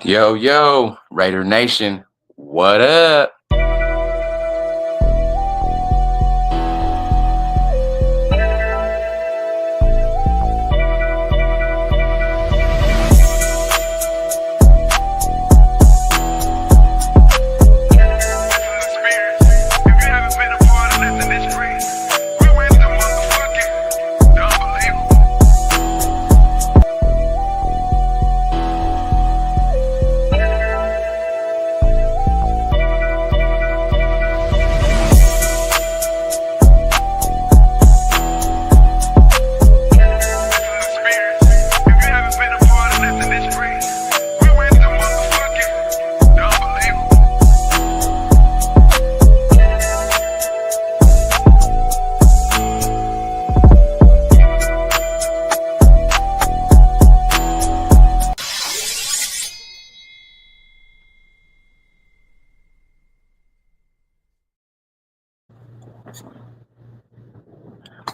Yo, yo, Raider Nation, what up?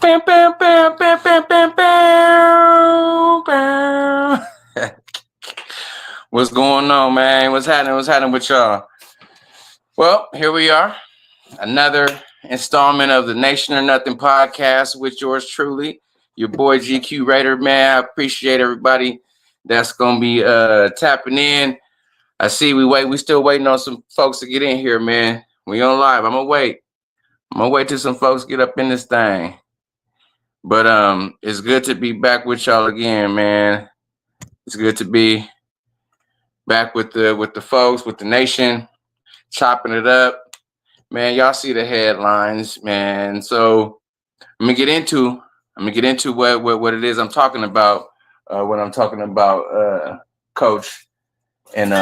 Bam, bam, bam, bam, bam, bam, bam, bam. What's going on, man? What's happening? What's happening with y'all? Well, here we are. Another installment of the Nation or Nothing podcast with yours truly, your boy GQ Raider, man. I appreciate everybody that's gonna be tapping in. I see we still waiting on some folks to get in here, man. We on live. I'm gonna wait till some folks get up in this thing. But it's good to be back with y'all again, man. It's good to be back with the folks, with the nation, chopping it up. Man, y'all see the headlines, man. So I'm gonna get into what it is I'm talking about when I'm talking about coach and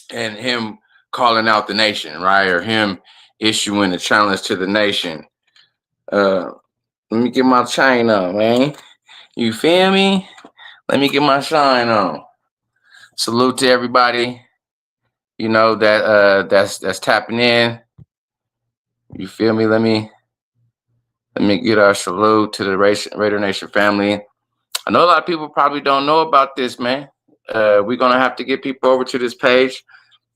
him calling out the nation, right? Or him issuing a challenge to the nation. Let me get my chain on, man. You feel me? Let me get my shine on. Salute to everybody, you know, that's tapping in. You feel me? Let me get our salute to the Raider Nation family. I know a lot of people probably don't know about this, man. We're gonna have to get people over to this page.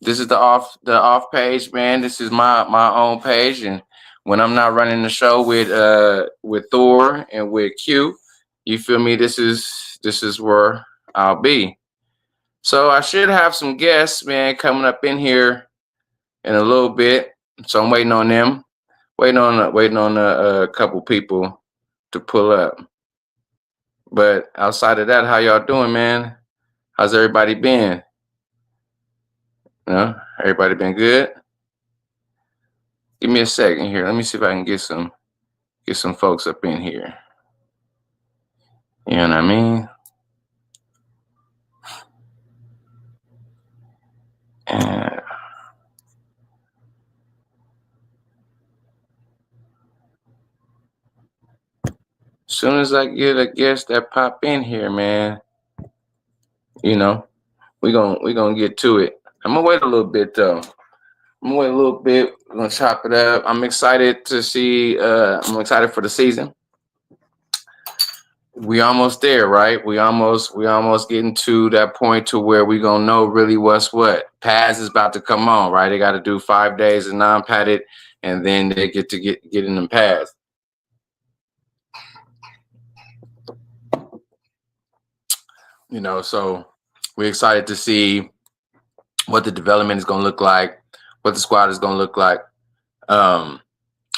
This is the off page, man. This is my own page, and when I'm not running the show with Thor and with Q, you feel me? This is where I'll be. So I should have some guests, man, coming up in here in a little bit. So I'm waiting on them, waiting on a couple people to pull up. But outside of that, how y'all doing, man? How's everybody been? Everybody been good? Give me a second here. Let me see if I can get some folks up in here. You know what I mean? And as soon as I get a guest that pop in here, man, you know, we gonna get to it. I'm gonna wait a little bit though. We're gonna chop it up. I'm excited to see. I'm excited for the season. We almost there, right? We almost getting to that point to where we gonna know really what's what. Pads is about to come on, right? They got to do 5 days of non-padded, and then they get to get in them pads. You know, so we're excited to see what the development is gonna look like, what the squad is gonna look like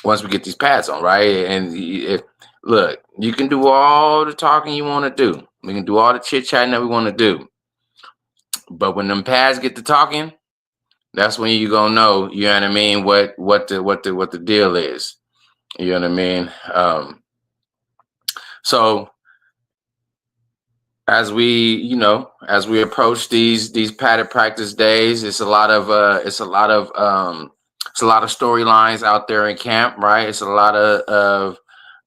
once we get these pads on, right? And look, you can do all the talking you want to do. We can do all the chit chatting that we want to do. But when them pads get to talking, that's when you gonna know, you know what I mean, what the deal is. You know what I mean? So as we approach these padded practice days, it's a lot of storylines out there in camp, right? It's a lot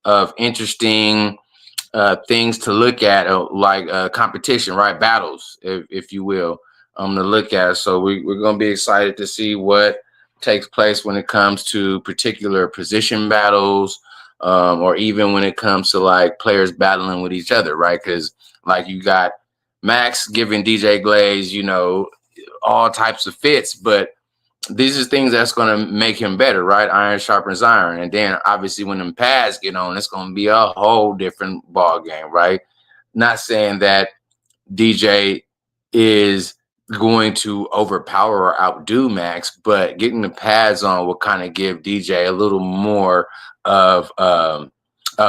of interesting things to look at, like competition, right? Battles, if you will, to look at. So we're gonna be excited to see what takes place when it comes to particular position battles, or even when it comes to like players battling with each other, right? Because like you got Max giving DJ Glaze, all types of fits, but these are things that's going to make him better, right? Iron sharpens iron. And then obviously when them pads get on, it's going to be a whole different ball game, right? Not saying that DJ is going to overpower or outdo Max, but getting the pads on will kind of give DJ a little more of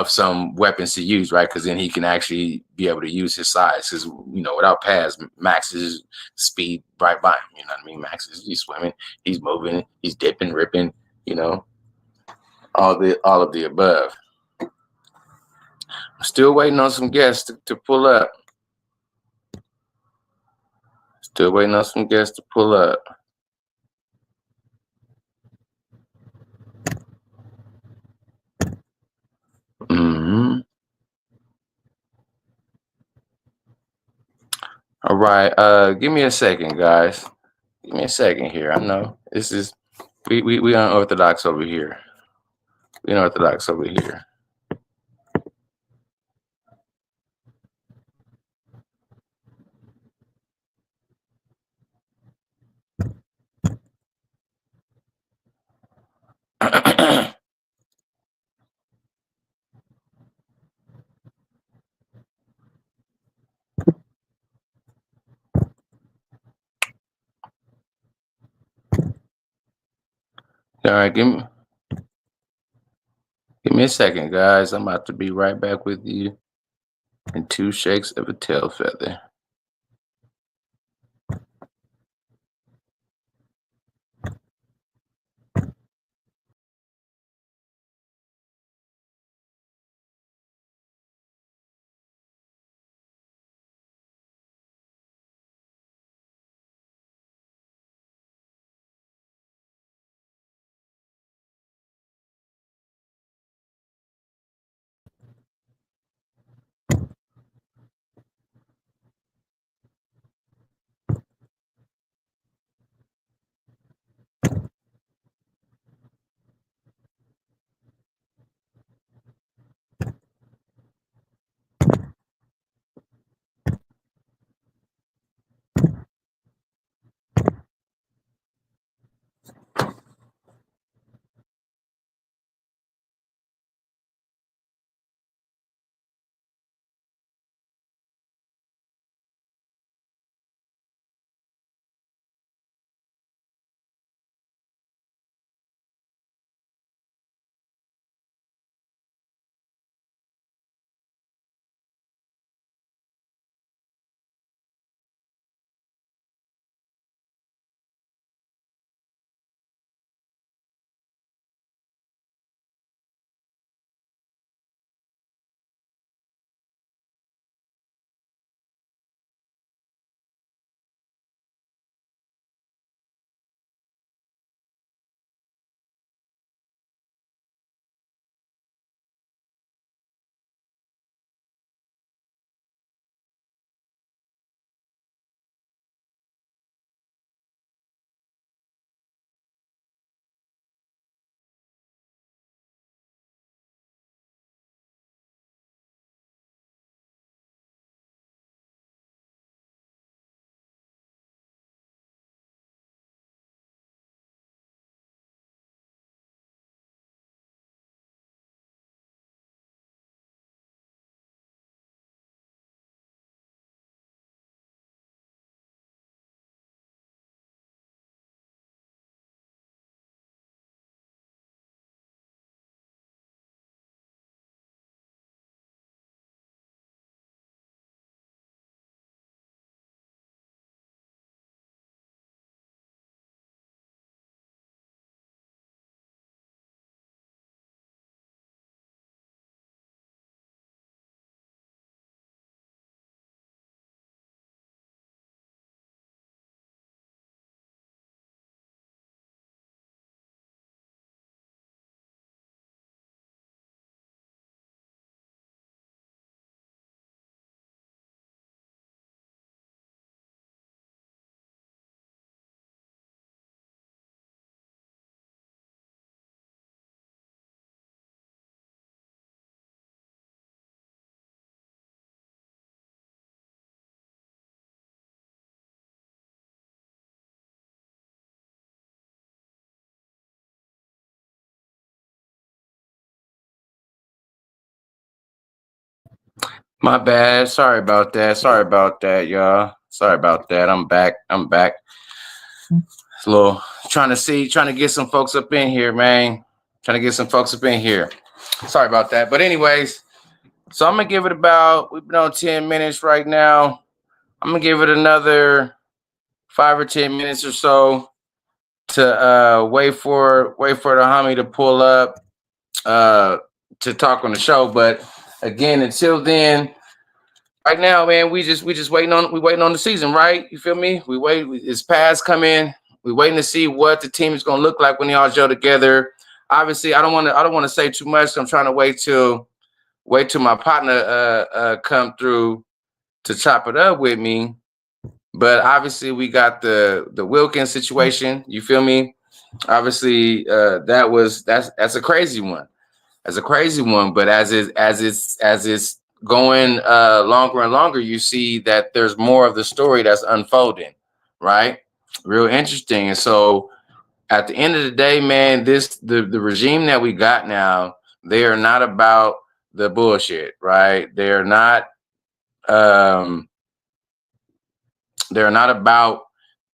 some weapons to use, right? Because then he can actually be able to use his size. Because without pads, Max's speed right by him. You know what I mean? He's swimming, he's moving, he's dipping, ripping. All of the above. I'm still waiting on some guests to pull up. Still waiting on some guests to pull up. Mm-hmm. All right. Give me a second, guys. Give me a second here. I know this is we unorthodox over here. We unorthodox over here. All right, give me a second, guys. I'm about to be right back with you in 2 shakes of a tail feather. My bad. Sorry about that. Sorry about that, y'all. Sorry about that. I'm back. I'm back. It's a little trying to get some folks up in here, man. Trying to get some folks up in here. Sorry about that. But anyways, so I'm gonna give it about we've been on 10 minutes right now. I'm gonna give it another 5 or 10 minutes or so to wait for the homie to pull up to talk on the show. But again, until then, right now, man, we just waiting on the season, right? You feel me? We wait. It's past coming. We waiting to see what the team is gonna look like when they all gel together. Obviously, I don't want to say too much. So I'm trying to wait till my partner come through to chop it up with me. But obviously, we got the Wilkins situation. You feel me? Obviously, that's a crazy one. That's a crazy one. But as it's going longer and longer, you see that there's more of the story that's unfolding, right? Real interesting. And so, at the end of the day, man, the regime that we got now, they are not about the bullshit, right? Um, they're not about,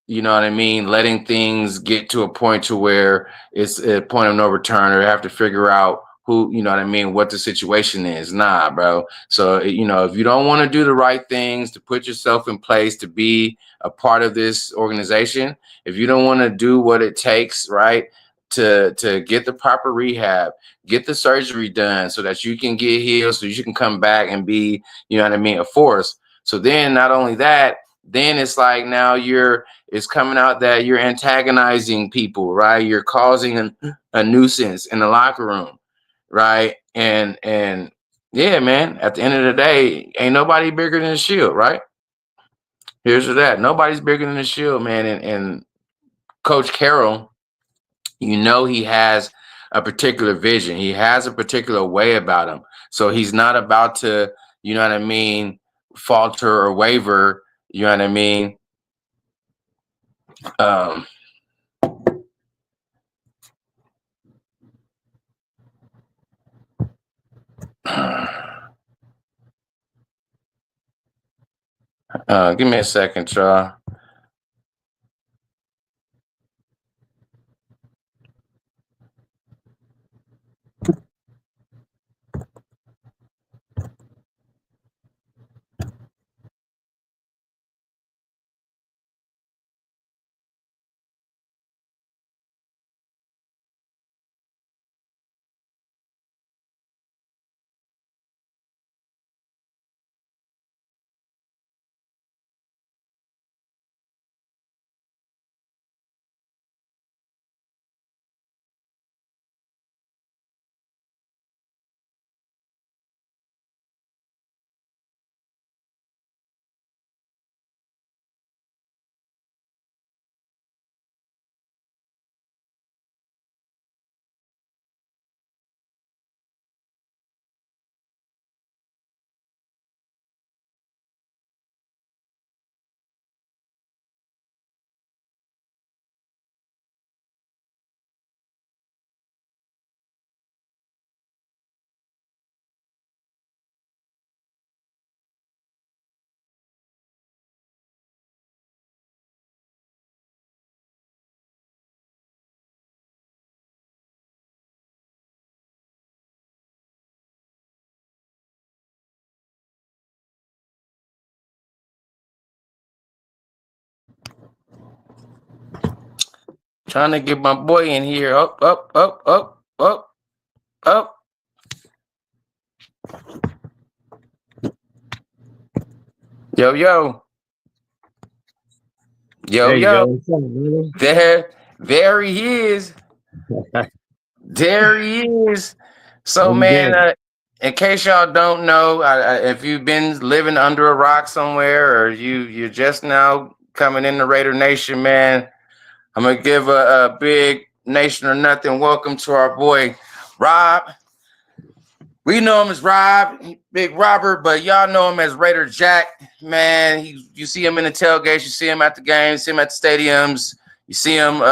you know what I mean, letting things get to a point to where it's a point of no return or have to figure out who, you know what I mean, what the situation is. Nah, bro. So, if you don't want to do the right things to put yourself in place to be a part of this organization, if you don't want to do what it takes, right, to get the proper rehab, get the surgery done so that you can get healed, so you can come back and be, you know what I mean, a force. So then not only that, then it's like now it's coming out that you're antagonizing people, right? You're causing a nuisance in the locker room, right? And yeah, man, at the end of the day, ain't nobody bigger than the Shield, right? Here's to that. Nobody's bigger than the Shield, man. And Coach Carroll, he has a particular vision. He has a particular way about him. So he's not about to, you know what I mean, falter or waver, you know what I mean? Um, give me a second, y'all. Trying to get my boy in here. Up, up, up, up, up, up. Yo, yo. Yo, There you yo. go. What's up, brother? There he is. There he is. So, I'm man, good. in case y'all don't know, if you've been living under a rock somewhere or you're just now coming into Raider Nation, man, I'm gonna give a big nation or nothing welcome to our boy Rob. We know him as Rob, Big Robert, but y'all know him as Raider Jack. Man, you see him in the tailgates, you see him at the games, see him at the stadiums, you see him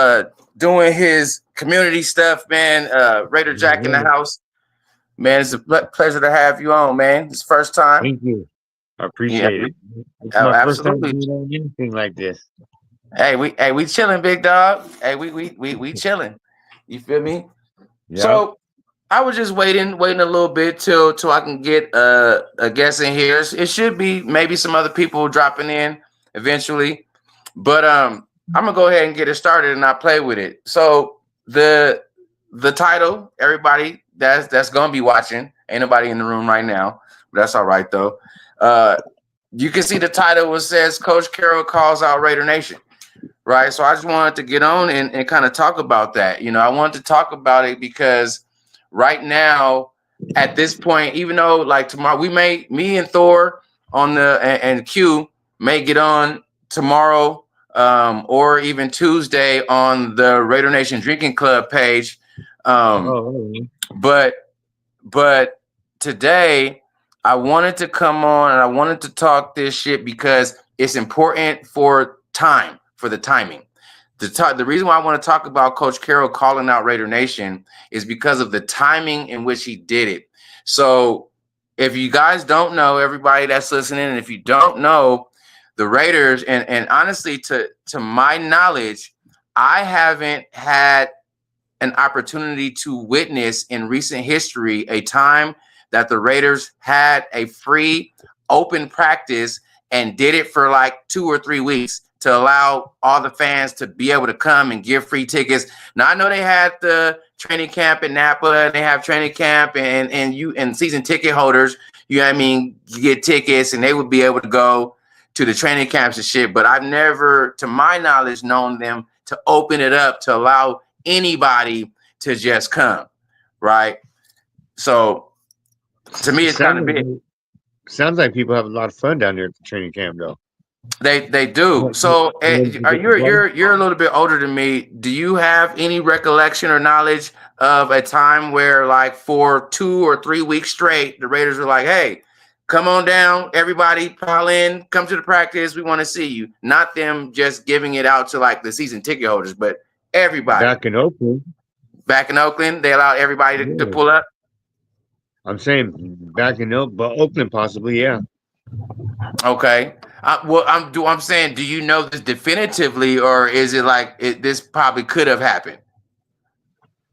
doing his community stuff, man. Raider Jack in the house. Man, it's a pleasure to have you on, man. It's first time. Thank you. I Yeah, appreciate it. It's my first time absolutely. doing anything like this. Hey, we chilling, big dog. Hey, we chilling. You feel me? Yeah. So I was just waiting a little bit till I can get a guest in here. It should be maybe some other people dropping in eventually, but I'm gonna go ahead and get it started and I play with it. So the title, everybody that's gonna be watching, ain't nobody in the room right now, but that's all right though. Uh, you can see the title which says Coach Carroll calls out Raider Nation. Right. So I just wanted to get on and kind of talk about that. I wanted to talk about it because right now, at this point, even though like tomorrow, me and Thor on and Q may get on tomorrow or even Tuesday on the Raider Nation Drinking Club page. Oh, But but today I wanted to come on and I wanted to talk this shit because it's important for the timing. The reason why I want to talk about Coach Carroll calling out Raider Nation is because of the timing in which he did it. So if you guys don't know, everybody that's listening, and if you don't know, the Raiders, and honestly, to my knowledge, I haven't had an opportunity to witness in recent history a time that the Raiders had a free open practice and did it for like 2 or 3 weeks to allow all the fans to be able to come and give free tickets. Now I know they had the training camp in Napa, and they have training camp and season ticket holders, you know what I mean, you get tickets and they would be able to go to the training camps and shit. But I've never, to my knowledge, known them to open it up to allow anybody to just come, right? So to me, it's kind of big. Sounds like people have a lot of fun down there at the training camp, though. They do. So you're a little bit older than me. Do you have any recollection or knowledge of a time where, like, for 2 or 3 weeks straight, the Raiders were like, "Hey, come on down, everybody, pile in, come to the practice. We want to see you." Not them just giving it out to like the season ticket holders, but everybody. Back in Oakland. Back in Oakland, they allowed everybody to pull up. I'm saying back in Oakland, possibly, yeah. Okay. I'm saying, do you know this definitively, or is it like this probably could have happened?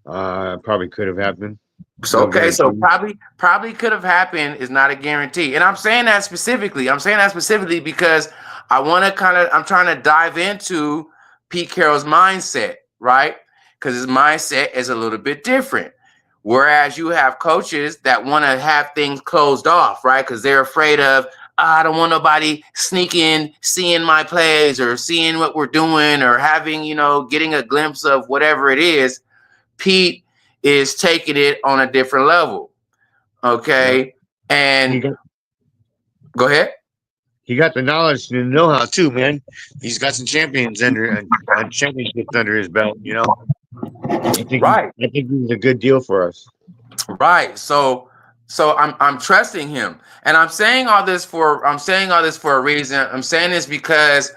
Probably could have happened. So okay, so probably could have happened is not a guarantee. And I'm saying that specifically. Because I'm trying to dive into Pete Carroll's mindset, right? Because his mindset is a little bit different. Whereas you have coaches that want to have things closed off, right? Because they're afraid of, I don't want nobody sneaking, seeing my plays or seeing what we're doing or having, getting a glimpse of whatever it is. Pete is taking it on a different level. Okay. Yeah. And go ahead. He got the knowledge and the know-how too, man. He's got some championships under his belt, I think he's a good deal for us. Right. So I'm trusting him. And I'm saying all this for a reason. I'm saying this because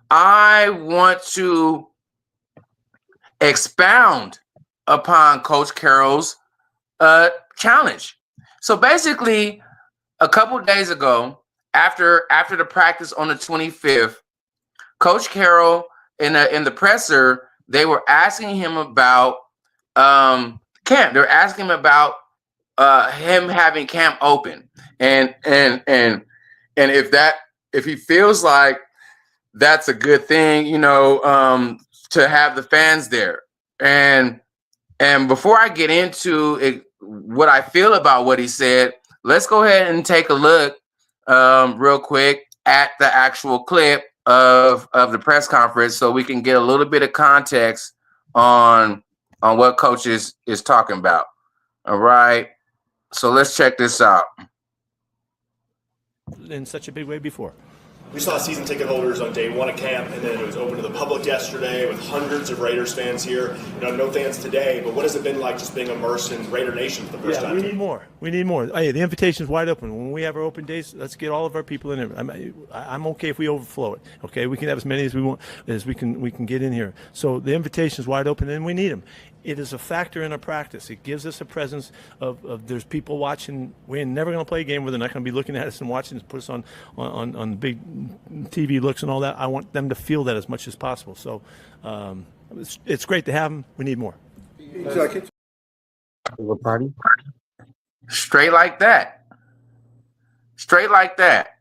I want to expound upon Coach Carroll's challenge. So basically, a couple of days ago, after the practice on the 25th, Coach Carroll in the presser, they were asking him about camp. They're asking him about him having camp open, and if he feels like that's a good thing, to have the fans there. And before I get into it, what I feel about what he said, let's go ahead and take a look real quick at the actual clip of the press conference so we can get a little bit of context on what Coach is talking about. All right. So let's check this out. In such a big way before. We saw season ticket holders on day one of camp, and then it was open to the public yesterday with hundreds of Raiders fans here. No fans today, but what has it been like just being immersed in Raider Nation for the first time? We need more. Hey, the invitation's wide open. When we have our open days, let's get all of our people in there. I'm okay if we overflow it. Okay, we can have as many as we want as we can get in here. So the invitation's wide open, and we need them. it is a factor in a practice. It gives us a presence of there's people watching. We're never going to play a game where they're not going to be looking at us and watching us, put us on big TV looks and all that. I want them to feel that as much as possible. So it's great to have them. We need more. Party. Straight like that. Straight like that.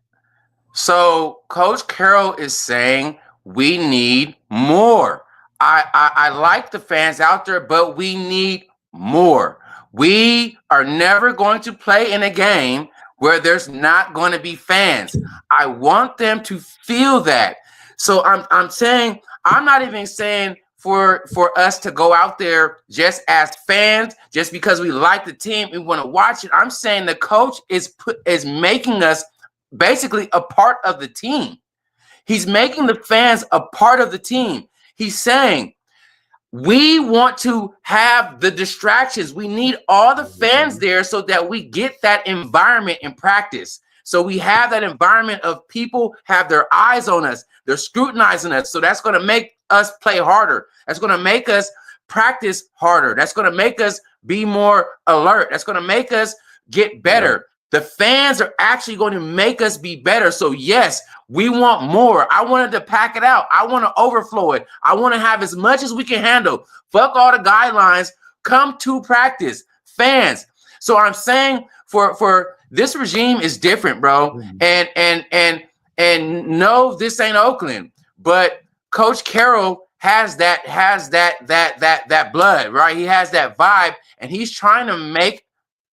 So Coach Carroll is saying we need more. I like the fans out there, but we need more. We are never going to play in a game where there's not going to be fans. I want them to feel that. So I'm saying, I'm not even saying for us to go out there just as fans, just because we like the team, we want to watch it. I'm saying the coach is making us basically a part of the team. He's making the fans a part of the team. He's saying, we want to have the distractions. We need all the fans there so that we get that environment in practice. So we have that environment of people have their eyes on us. They're scrutinizing us. So that's going to make us play harder. That's going to make us practice harder. That's going to make us be more alert. That's going to make us get better. The fans are actually going to make us be better. So yes, we want more. I wanted to pack it out. I want to overflow it. I want to have as much as we can handle. Fuck all the guidelines. Come to practice, fans. So I'm saying for this regime is different, bro. And no, this ain't Oakland, but Coach Carroll has that blood, right? He has that vibe, and he's trying to make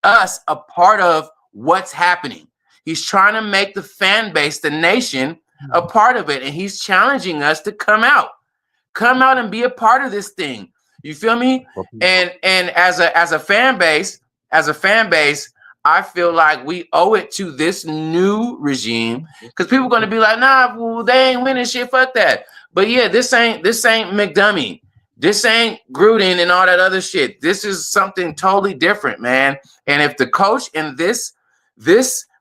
us a part of what's happening. He's trying to make the fan base, the nation, a part of it. And he's challenging us to come out and be a part of this thing. You feel me? And as a fan base, I feel like we owe it to this new regime, because people are going to be like, nah, well, they ain't winning shit. Fuck that. But yeah, this ain't McDummy. This ain't Gruden and all that other shit. This is something totally different, man. And if the coach in this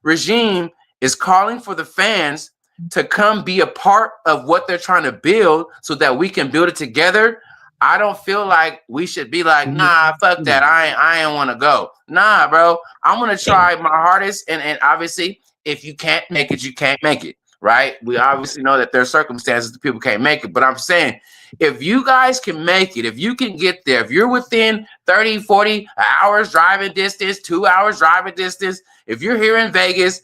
regime is calling for the fans to come be a part of what they're trying to build so that we can build it together, I don't feel like we should be like, nah, fuck that. I ain't want to go. Nah, bro. I'm going to try my hardest. And obviously, if you can't make it, you can't make it, right? We obviously know that there are circumstances that people can't make it. But I'm saying, if you guys can make it, if you can get there, if you're within 30, 40 hours driving distance, 2 hours driving distance, if you're here in Vegas,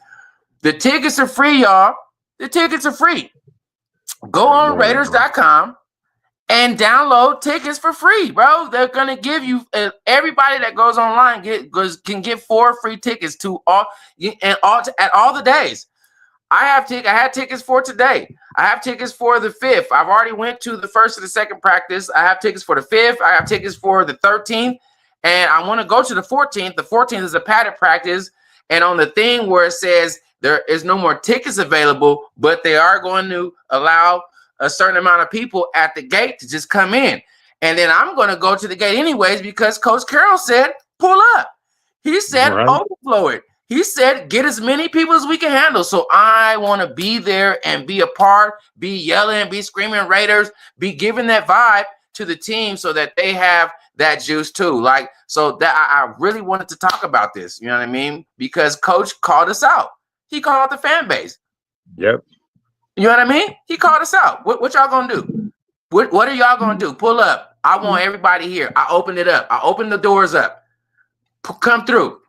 the tickets are free, y'all. The tickets are free. Go on Raiders.com and download tickets for free, bro. They're gonna give you everybody that goes online can get 4 free tickets to all at all the days. I had tickets for today. I have tickets for the 5th. I've already went to the 1st and the 2nd practice. I have tickets for the 5th. I have tickets for the 13th, and I want to go to the 14th. The 14th is a padded practice, and on the thing where it says there is no more tickets available, but they are going to allow a certain amount of people at the gate to just come in. And then I'm going to go to the gate anyways because Coach Carroll said, pull up. He said, overflow it. He said, get as many people as we can handle. So I want to be there and be a part, be yelling, be screaming Raiders, be giving that vibe to the team so that they have that juice too. Like, so that I really wanted to talk about this, you know what I mean? Because Coach called us out. He called out the fan base. Yep. You know what I mean? He called us out. What y'all gonna do? What are y'all gonna do? Pull up. I want everybody here. I opened it up. I opened the doors up. Come through.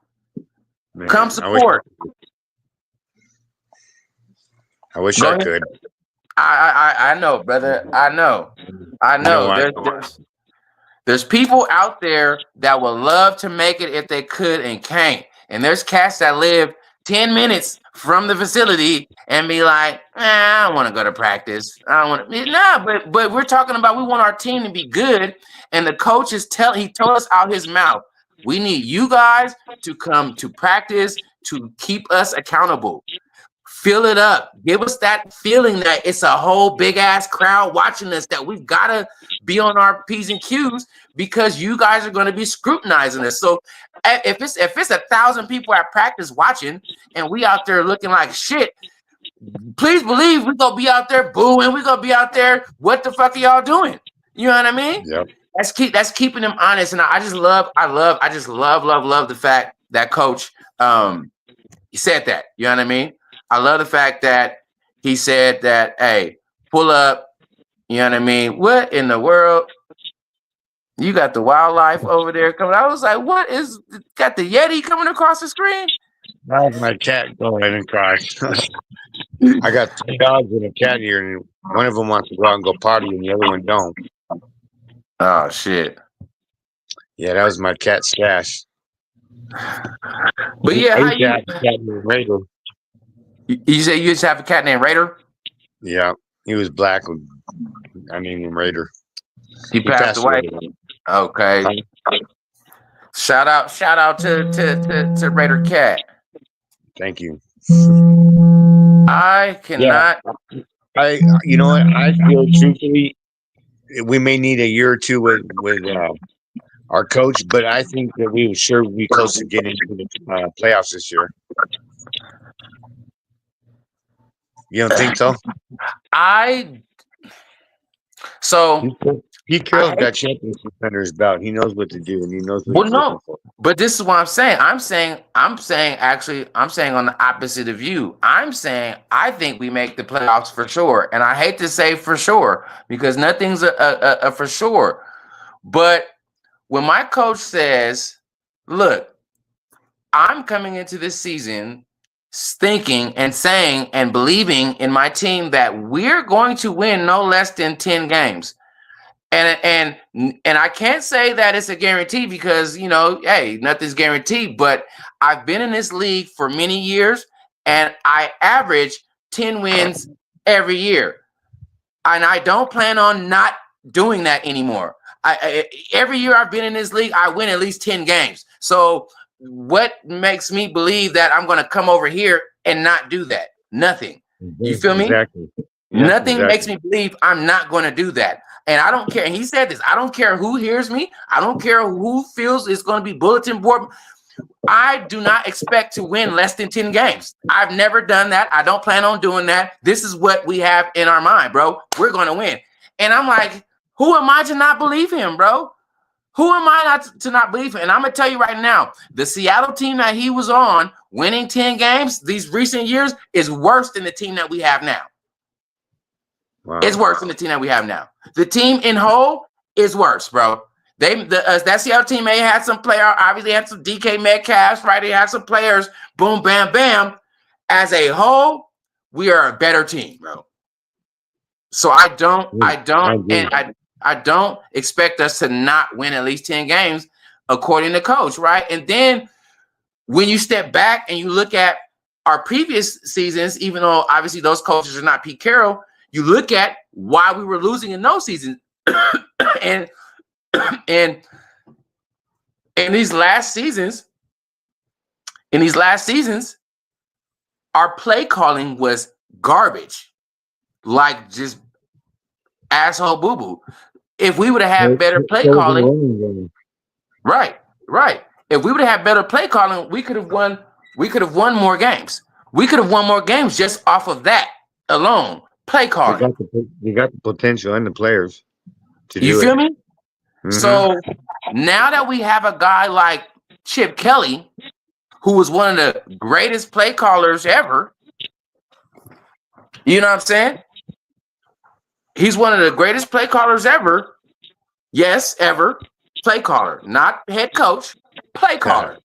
Man, come support. I wish I could. I know, brother. I know. There's people out there that would love to make it if they could and can't. And there's cats that live 10 minutes from the facility and be like, I don't want to go to practice. I don't want to. Nah, but we're talking about we want our team to be good. And the coach he told us out his mouth, we need you guys to come to practice to keep us accountable. Fill it up. Give us that feeling that it's a whole big ass crowd watching us, that we've got to be on our P's and Q's because you guys are going to be scrutinizing us. So if it's 1,000 people at practice watching and we out there looking like shit, please believe we're going to be out there booing. We're going to be out there. What the fuck are y'all doing? You know what I mean? Yep. that's keeping them honest. And I just love the fact that coach he said that. You know what I mean? I love the fact that he said that, hey, pull up, you know what I mean? What in the world? You got the wildlife over there coming. I was like, what is got the Yeti coming across the screen? That was my cat. Go ahead and cry. I got 2 dogs and a cat here, and one of them wants to go out and go potty, and the other one don't. Oh shit. Yeah, that was my cat Stash. But yeah, I how used to have a cat named Raider. you say you used to have a cat named Raider? Yeah, he was black. I named him Raider. He passed away. Okay. Shout out to Raider Cat. Thank you. I cannot. You know what? I feel truthfully, we may need a year or two with our coach, but I think that we sure be close to getting into the playoffs this year. You don't think so? Pete Carroll's got championship under his belt. He knows what to do, and he knows what he's looking for. But this is what I'm saying. I'm saying on the opposite of you. I'm saying I think we make the playoffs for sure. And I hate to say for sure because nothing's a for sure. But when my coach says, look, I'm coming into this season thinking and saying and believing in my team that we're going to win no less than 10 games. And I can't say that it's a guarantee because, you know, hey, nothing's guaranteed. But I've been in this league for many years, and I average 10 wins every year. And I don't plan on not doing that anymore. Every year I've been in this league, I win at least 10 games. So what makes me believe that I'm going to come over here and not do that? Nothing. You feel me? Exactly. Nothing makes me believe I'm not going to do that. And I don't care. And he said this. I don't care who hears me. I don't care who feels it's going to be bulletin board. I do not expect to win less than 10 games. I've never done that. I don't plan on doing that. This is what we have in our mind, bro. We're going to win. And I'm like, who am I to not believe him, bro? Who am I not to not believe him? And I'm going to tell you right now, the Seattle team that he was on, winning 10 games these recent years, is worse than the team that we have now. Wow. It's worse than the team that we have now. The team in whole is worse, bro. That Seattle team may have had some player, obviously had some DK Metcalf, right? They had some players, boom, bam, bam. As a whole, we are a better team, bro. So I don't expect us to not win at least 10 games, according to coach, right? And then when you step back and you look at our previous seasons, even though obviously those coaches are not Pete Carroll, you look at why we were losing in those seasons. and in these last seasons, our play calling was garbage. Like just asshole boo-boo. If we would have had better play calling, right. If we would have had better play calling, we could have won more games. We could have won more games just off of that alone. Play calling. You got the potential and the players to do it. You feel me? Mm-hmm. So now that we have a guy like Chip Kelly, who was one of the greatest play callers ever, you know what I'm saying? He's one of the greatest play callers ever. Yes, ever. Play caller, not head coach. Play caller.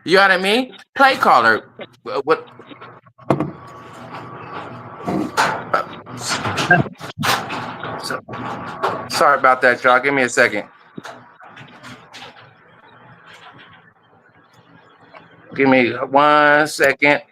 You know what I mean? Play caller. What? Sorry about that, y'all. Give me a second. Give me 1 second.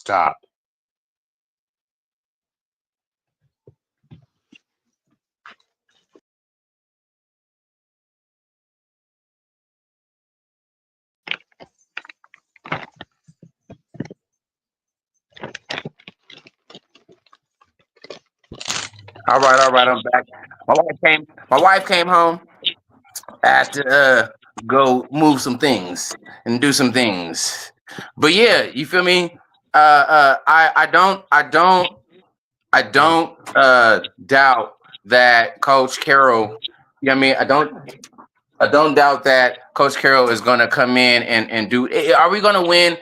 stop. All right, I'm back. My wife came home. I had to go move some things and do some things. But yeah, you feel me? I don't doubt that Coach Carroll, you know what I mean? I don't doubt that Coach Carroll is going to come in and do. Are we going to win,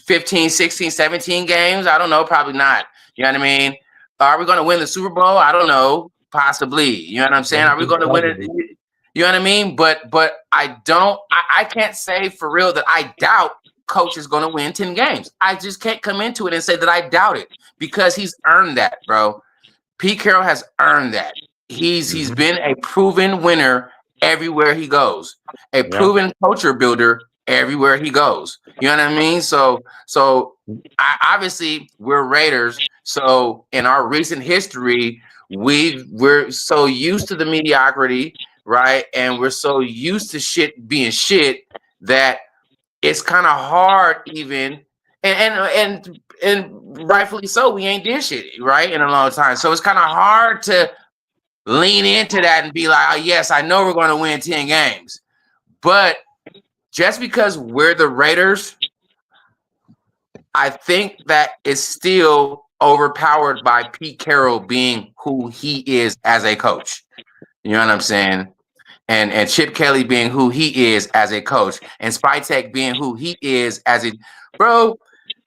15, 16, 17 games? I don't know. Probably not. You know what I mean? Are we going to win the Super Bowl? I don't know. Possibly. You know what I'm saying? Are we going to win it? You know what I mean? But I can't say for real that I doubt Coach is going to win 10 games. I just can't come into it and say that I doubt it because he's earned that, bro. Pete Carroll has earned that. He's been a proven winner everywhere he goes, a proven culture builder everywhere he goes. You know what I mean? So obviously we're Raiders. So in our recent history, we're so used to the mediocrity, right? And we're so used to shit being shit that it's kind of hard even and rightfully so, we ain't did shit, right? In a long time. So it's kind of hard to lean into that and be like, oh, yes, I know we're going to win 10 games. But just because we're the Raiders, I think that is still overpowered by Pete Carroll being who he is as a coach. You know what I'm saying? And Chip Kelly being who he is as a coach, and Spytek being who he is as a bro.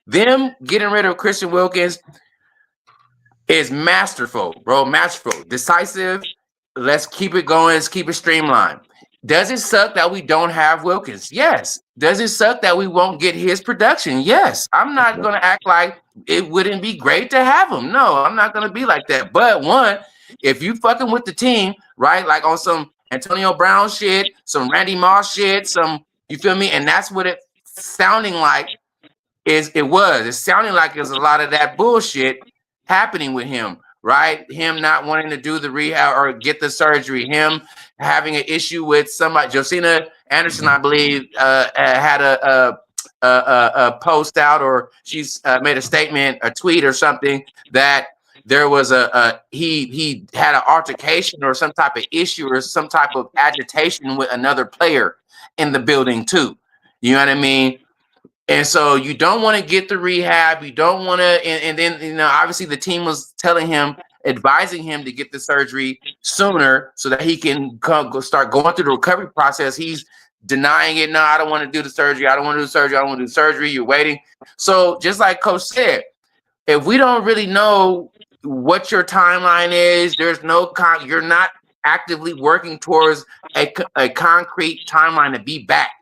Them getting rid of Christian Wilkins is masterful, bro. Masterful, decisive. Let's keep it going. Let's keep it streamlined. Does it suck that we don't have Wilkins? Yes. Does it suck that we won't get his production? Yes. I'm not going to act like it wouldn't be great to have him. No, I'm not going to be like that. But one, if you fucking with the team, right, like on some Antonio Brown shit, some Randy Moss shit, you feel me? And that's what it's sounding like. It's sounding like there's a lot of that bullshit happening with him, right? Him not wanting to do the rehab or get the surgery, him having an issue with somebody. Josina Anderson, I believe, had a post out, or she's made a statement, a tweet or something, that there was he had an altercation or some type of issue or some type of agitation with another player in the building too. You know what I mean? And so you don't want to get the rehab. You don't want to, and then, obviously the team was telling him, advising him to get the surgery sooner so that he can start going through the recovery process. He's denying it. No, I don't want to do the surgery. I don't want to do the surgery. I don't want to do the surgery. You're waiting. So just like Coach said, if we don't really know what your timeline is, there's no you're not actively working towards a concrete timeline to be back.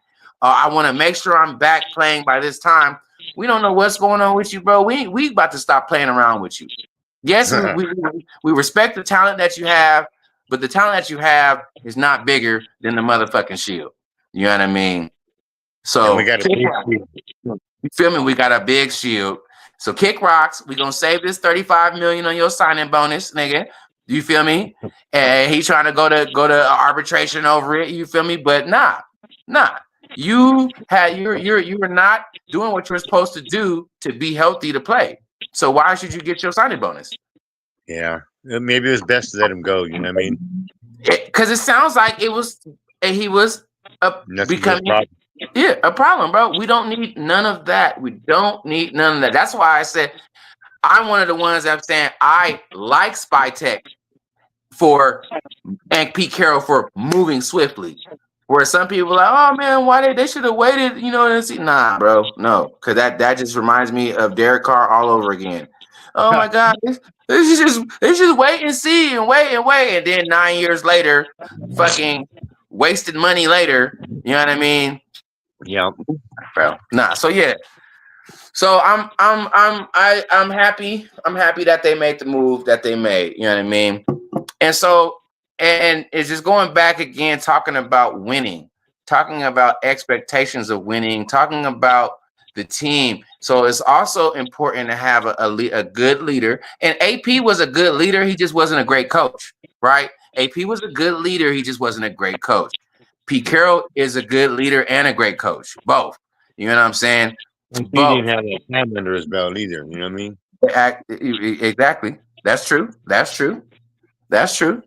I want to make sure I'm back playing by this time. We don't know what's going on with you, bro. We about to stop playing around with you. Yes, we respect the talent that you have, but the talent that you have is not bigger than the motherfucking shield. You know what I mean? So we got you feel me? We got a big shield. So kick rocks. We're gonna save this $35 million on your signing bonus, nigga. You feel me? And he's trying to go to arbitration over it. You feel me? But nah. You were not doing what you're supposed to do to be healthy to play. So why should you get your signing bonus? Yeah, maybe it was best to let him go. You know what I mean? Because it sounds like he was becoming a problem, bro. We don't need none of that. We don't need none of that. That's why I said I'm one of the ones that's saying I like Spytek and Pete Carroll for moving swiftly. Where some people are like, oh man, why they should have waited, and see. Nah, bro, no, because that just reminds me of Derek Carr all over again. Oh my God, they just wait and see and wait, and then 9 years later, fucking wasted money later. You know what I mean? Yeah, bro. Nah, so yeah, so I'm happy. I'm happy that they made the move that they made. You know what I mean? And so. And it's just going back again, talking about winning, talking about expectations of winning, talking about the team. So it's also important to have a good leader. And AP was a good leader. He just wasn't a great coach, right? AP was a good leader. He just wasn't a great coach. Pete Carroll is a good leader and a great coach, both. You know what I'm saying? And he Both. didn't have that time under his belt either. You know what I mean? Exactly. That's true. That's true. That's true.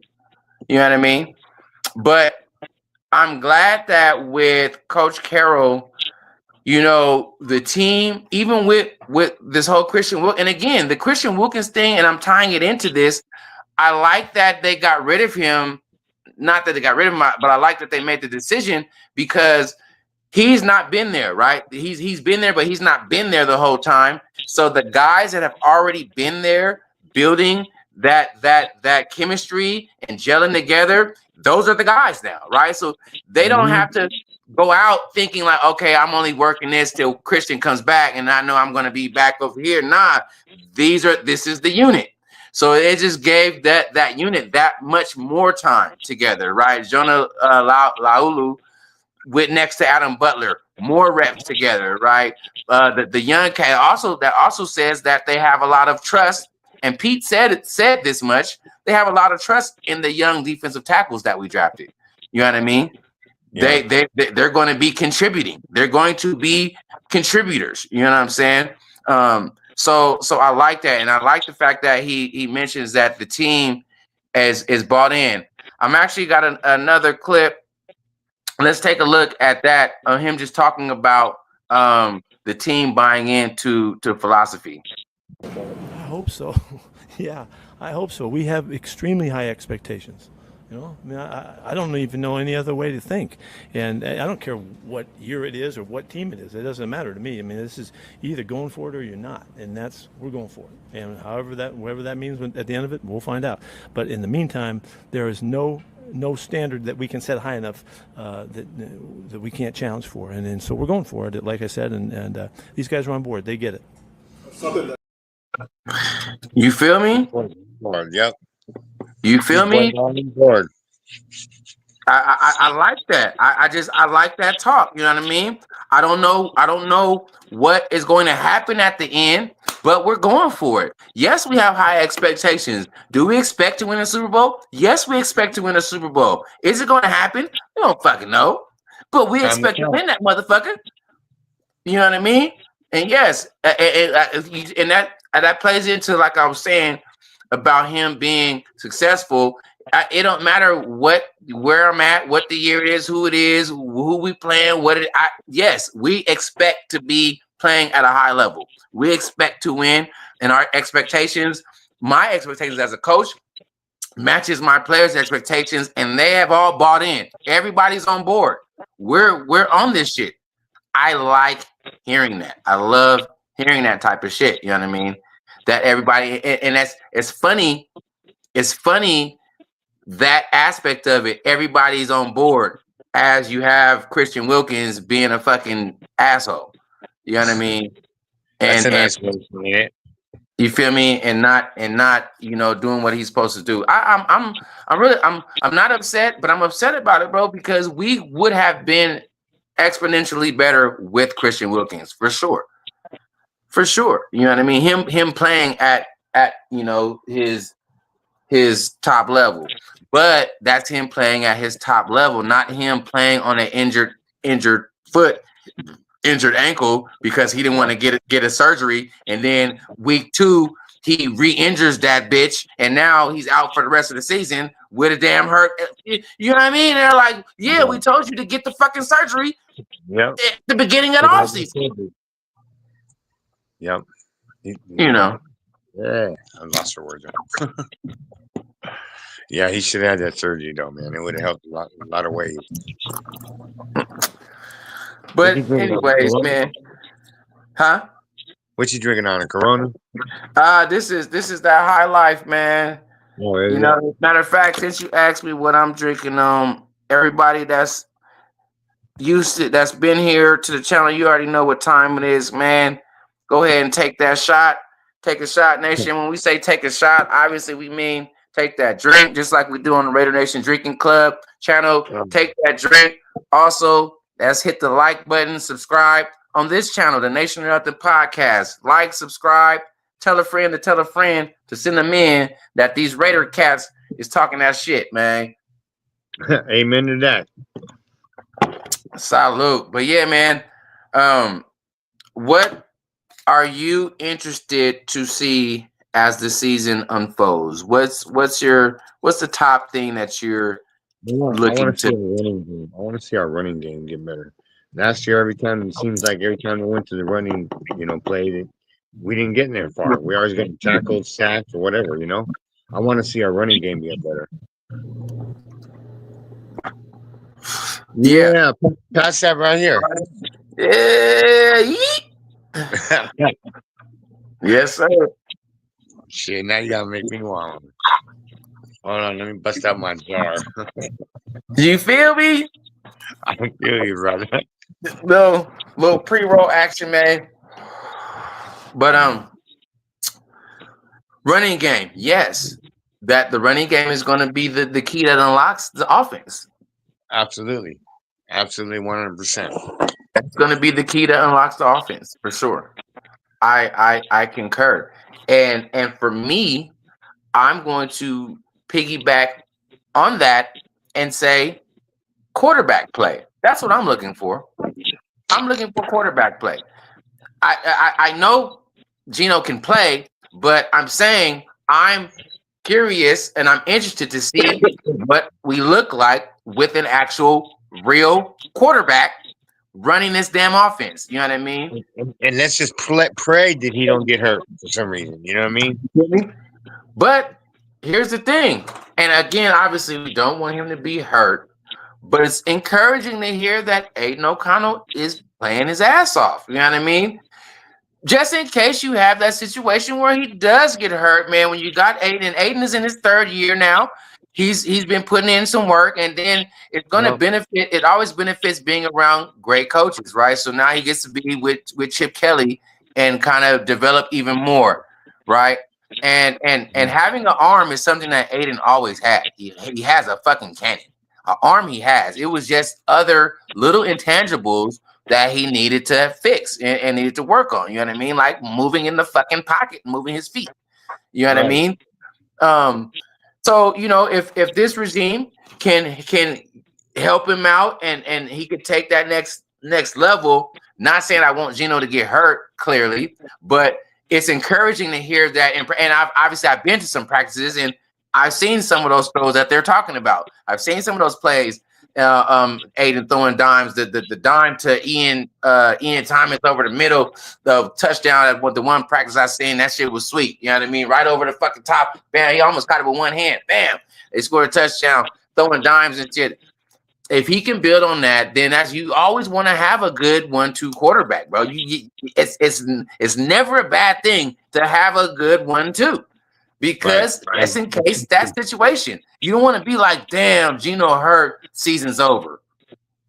You know what I mean? But I'm glad that with Coach Carroll, you know, the team, even with this whole Christian Wilkins, and again, the Christian Wilkins thing, and I'm tying it into this. I like that they got rid of him. Not that they got rid of him, but I like that they made the decision because he's not been there, right? He's been there, but he's not been there the whole time. So the guys that have already been there building that chemistry and gelling together, those are the guys now, right? So they don't have to go out thinking like, okay, I'm only working this till Christian comes back and I know I'm going to be back over here. Nah, this is the unit. So it just gave that unit that much more time together, right? Jonah Laulu with next to Adam Butler, more reps together, right? The young cat also says that they have a lot of trust, and Pete said this much. They have a lot of trust in the young defensive tackles that we drafted. You know what I mean? Yeah. They're going to be contributing. They're going to be contributors. You know what I'm saying? So I like that, and I like the fact that he mentions that the team is bought in. I'm actually got another clip. Let's take a look at that. Him just talking about the team buying into philosophy. I hope so. Yeah, I hope so. We have extremely high expectations. You know, I mean, I don't even know any other way to think, and I don't care what year it is or what team it is. It doesn't matter to me. I mean, this is either going for it or you're not, and we're going for it. And whatever that means at the end of it, we'll find out. But in the meantime, there is no standard that we can set high enough that we can't challenge for, and so we're going for it. Like I said, and these guys are on board. They get it. You feel me? Yep. You feel me? I like that. I like that talk. You know what I mean? I don't know what is going to happen at the end, but we're going for it. Yes, we have high expectations. Do we expect to win a Super Bowl? Yes, we expect to win a Super Bowl. Is it going to happen? We don't fucking know. But we expect to win that motherfucker. You know what I mean? And yes, and that plays into, like I was saying, about him being successful. It don't matter where I'm at, what the year is, who it is, who we playing, yes, we expect to be playing at a high level. We expect to win, and our expectations, my expectations as a coach, matches my players' expectations, and they have all bought in. Everybody's on board. We're on this shit. I like hearing that. I love hearing that type of shit. You know what I mean? That everybody, and it's funny. It's funny. That aspect of it, everybody's on board, as you have Christian Wilkins being a fucking asshole. You know what I mean? That's a nice way to say it. You feel me? And not doing what he's supposed to do. I'm not upset, but I'm upset about it, bro, because we would have been exponentially better with Christian Wilkins for sure. For sure. You know what I mean? Him playing at his top level. But that's him playing at his top level, not him playing on an injured foot, injured ankle, because he didn't want to get a surgery. And then week 2, he re-injures that bitch, and now he's out for the rest of the season with a damn hurt. You know what I mean? They're like, yeah, we told you to get the fucking surgery at the beginning of the offseason. Yep. You know. Yeah, I lost for words. Yeah, he should have had that surgery, though, man. It would have helped a lot of ways. But anyways, man. Huh? What you drinking on, a Corona? This is that high life, man. Oh, you know, matter of fact, since you asked me what I'm drinking, everybody that's been here to the channel, you already know what time it is, man. Go ahead and take that shot. Take a shot, Nation. When we say take a shot, obviously we mean take that drink, just like we do on the Raider Nation Drinking Club channel. Take that drink. Also, let's hit the like button, subscribe. on this channel, the Nation of Nothing Podcast. Like, subscribe, tell a friend to send them in that these Raider cats is talking that shit, man. Amen to that. Salute. But yeah, man, what are you interested to see as the season unfolds? What's the top thing that you're looking to see to? our running game. I want to see our running game get better. Last year, it seems like every time we went to the running, play, we didn't get in there far. We always got tackled, sacked, or whatever. I want to see our running game get better. Yeah, pass that right here. Yeah. Yes, sir. Shit, now you gotta make me want. Hold on, let me bust out my jar. Do you feel me? I feel you, brother. Little pre-roll action, man. But running game, yes. That the running game is going to be the key that unlocks the offense. Absolutely, 100%. That's going to be the key that unlocks the offense for sure. I concur, and for me, I'm going to piggyback on that and say quarterback play. That's what I'm looking for. I'm looking for quarterback play. I know Gino can play, but I'm saying I'm curious and I'm interested to see what we look like with an actual real quarterback running this damn offense. You know what I mean? And let's just pray that he don't get hurt for some reason. You know what I mean? But here's the thing. And again, obviously, we don't want him to be hurt. But it's encouraging to hear that Aiden O'Connell is playing his ass off. You know what I mean? Just in case you have that situation where he does get hurt, man, when you got Aiden is in his third year now. He's been putting in some work, and then it's going to benefit. It always benefits being around great coaches, right? So now he gets to be with Chip Kelly and kind of develop even more, right? And having an arm is something that Aiden always had. He has a fucking cannon. An arm he has. It was just other little intangibles that he needed to fix and needed to work on. You know what I mean? Like moving in the fucking pocket, moving his feet. You know what I mean? So if this regime can help him out and he could take that next level. Not saying I want Gino to get hurt, clearly, but it's encouraging to hear that. And I've been to some practices and I've seen some of those throws that they're talking about. I've seen some of those plays. Aiden throwing dimes, the dime to Ian Thomas over the middle, the touchdown at the one practice I seen, that shit was sweet. You know what I mean? Right over the fucking top. Bam, he almost caught it with one hand. Bam, they scored a touchdown, throwing dimes and shit. If he can build on that, then you always want to have a good 1-2 quarterback, bro. It's never a bad thing to have a good 1-2. Because that's in case that situation. You don't want to be like, damn, Gino hurt, season's over.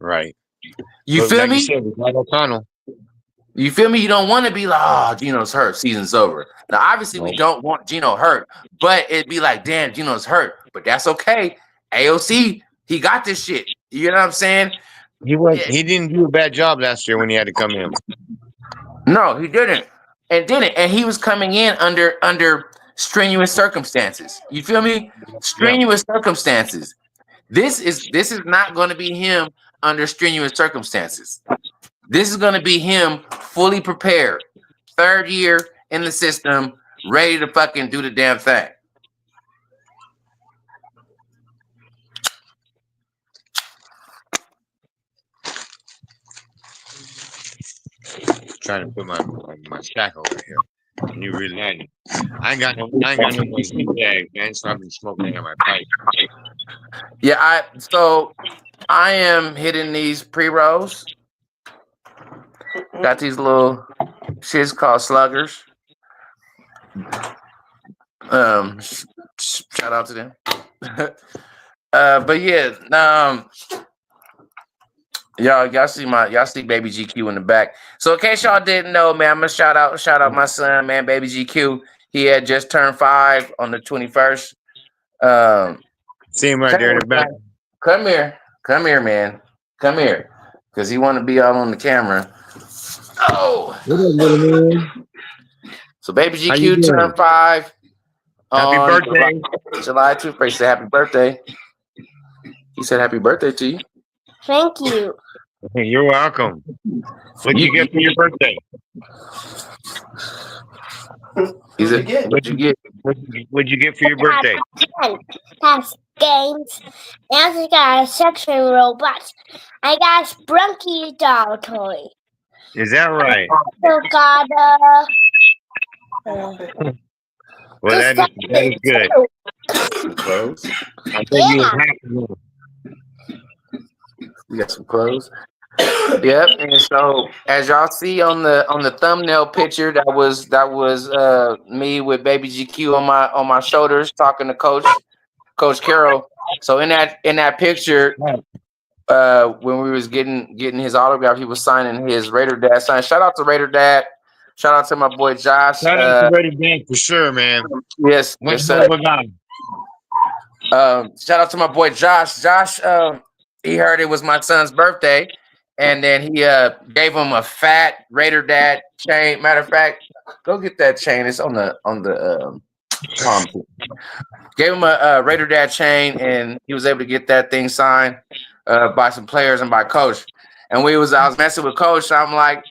Right. You feel me? O'Connell. You feel me? You don't want to be like, oh, Gino's hurt, season's over. Now, obviously, we don't want Gino hurt, but it'd be like, damn, Gino's hurt. But that's okay. AOC, he got this shit. You know what I'm saying? He didn't do a bad job last year when he had to come in. No, he didn't. And he was coming in under strenuous circumstances. You feel me? Strenuous circumstances. This is not going to be him under strenuous circumstances. This is going to be him fully prepared. Third year in the system, ready to fucking do the damn thing. Trying to put my stack over here. And you really had it. I ain't got no more heat bag, man. So I've been smoking on my pipe. Yeah, I am hitting these pre-rolls. Got these little shits called sluggers. Shout out to them. But yeah, y'all see Baby GQ in the back. So in case y'all didn't know, man, I'm gonna shout out my son, man, Baby GQ. He had just turned 5 on the 21st. See him right there in the back. Come here, man. Come here, because he want to be out on the camera. Oh, What up, little man? so baby How you GQ doing? turned 5 Happy on birthday. July 2nd. He said happy birthday. He said happy birthday to you. Thank you. You're welcome. What'd you get for your birthday? He said, what'd you get? What'd you get for your birthday? Has games. And I got a section robot. I got a Sprunky doll toy. Is that right? Also got a. Well, that is good. Clothes. I think you was happy. We got some clothes. Yep. And so as y'all see on the thumbnail picture, that was me with baby GQ on my shoulders talking to Coach Carroll. So in that picture, when we was getting his autograph, he was signing his Raider Dad sign. Shout out to Raider Dad. Shout out to my boy Josh. Shout out to Raider Dad for sure, man. Yes, One yes, hell sir. of a guy. Shout out to my boy Josh. Josh, he heard it was my son's birthday, and then he gave him a fat Raider Dad chain. Matter of fact, go get that chain. It's on the palm. Gave him a Raider Dad chain, and he was able to get that thing signed by some players and by Coach. And I was messing with Coach. I'm like,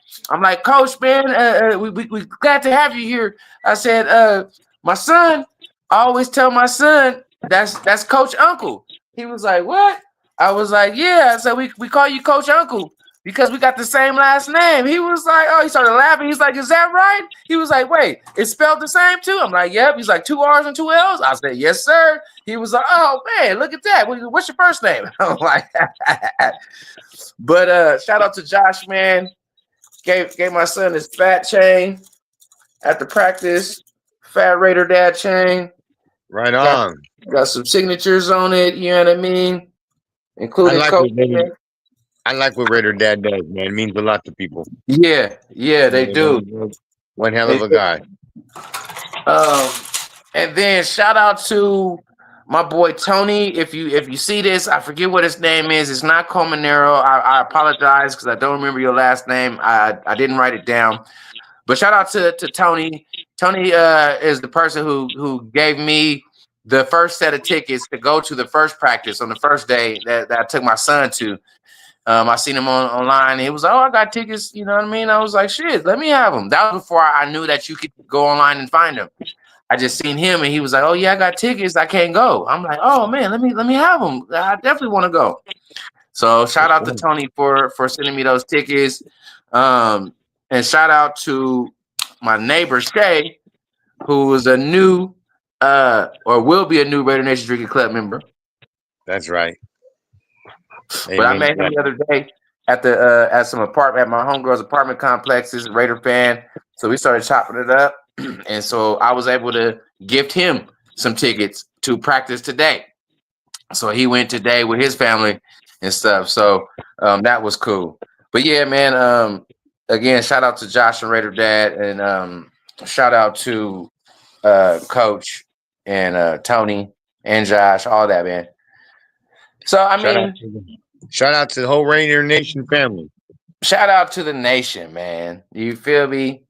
Coach, man, we glad to have you here. I said, my son, I always tell my son that's Coach Uncle. He was like, what? I was like, yeah. So we call you Coach Uncle because we got the same last name. He was like, oh, he started laughing. He's like, is that right? He was like, wait, it's spelled the same too? I'm like, yep. He's like, 2 R's and 2 L's? I said, yes, sir. He was like, oh, man, look at that. What's your first name? I'm like, but shout out to Josh, man. Gave my son his fat chain at the practice. Fat Raider Dad chain. Right on. Got some signatures on it, you know what I mean? I Including like Coach. what Raider Dad does, man. It means a lot to people. Yeah, they do. One hell of a guy. And then shout out to my boy Tony. If you see this, I forget what his name is. It's not Comanero. I apologize because I don't remember your last name. I didn't write it down. But shout out to Tony. Tony is the person who gave me the first set of tickets to go to the first practice on the first day that I took my son to. I seen him online. And he was like, oh, I got tickets. You know what I mean? I was like, shit, let me have them. That was before I knew that you could go online and find them. I just seen him and he was like, oh, yeah, I got tickets. I can't go. I'm like, oh, man, let me have them. I definitely want to go. So shout out to Tony for sending me those tickets. And shout out to my neighbor, Shay, who is a new or will be a new Raider Nation Drinking Club member. That's right. But I met him the other day at my homegirl's apartment complex. He's a Raider fan, so we started chopping it up, and so I was able to gift him some tickets to practice today. So he went today with his family and stuff. So that was cool. But yeah, man. Again, shout out to Josh and Raider Dad, and shout out to Coach and Tony and Josh, all that, man. So I mean, shout out to the whole Raider Nation family. Shout out to the nation, man. You feel me?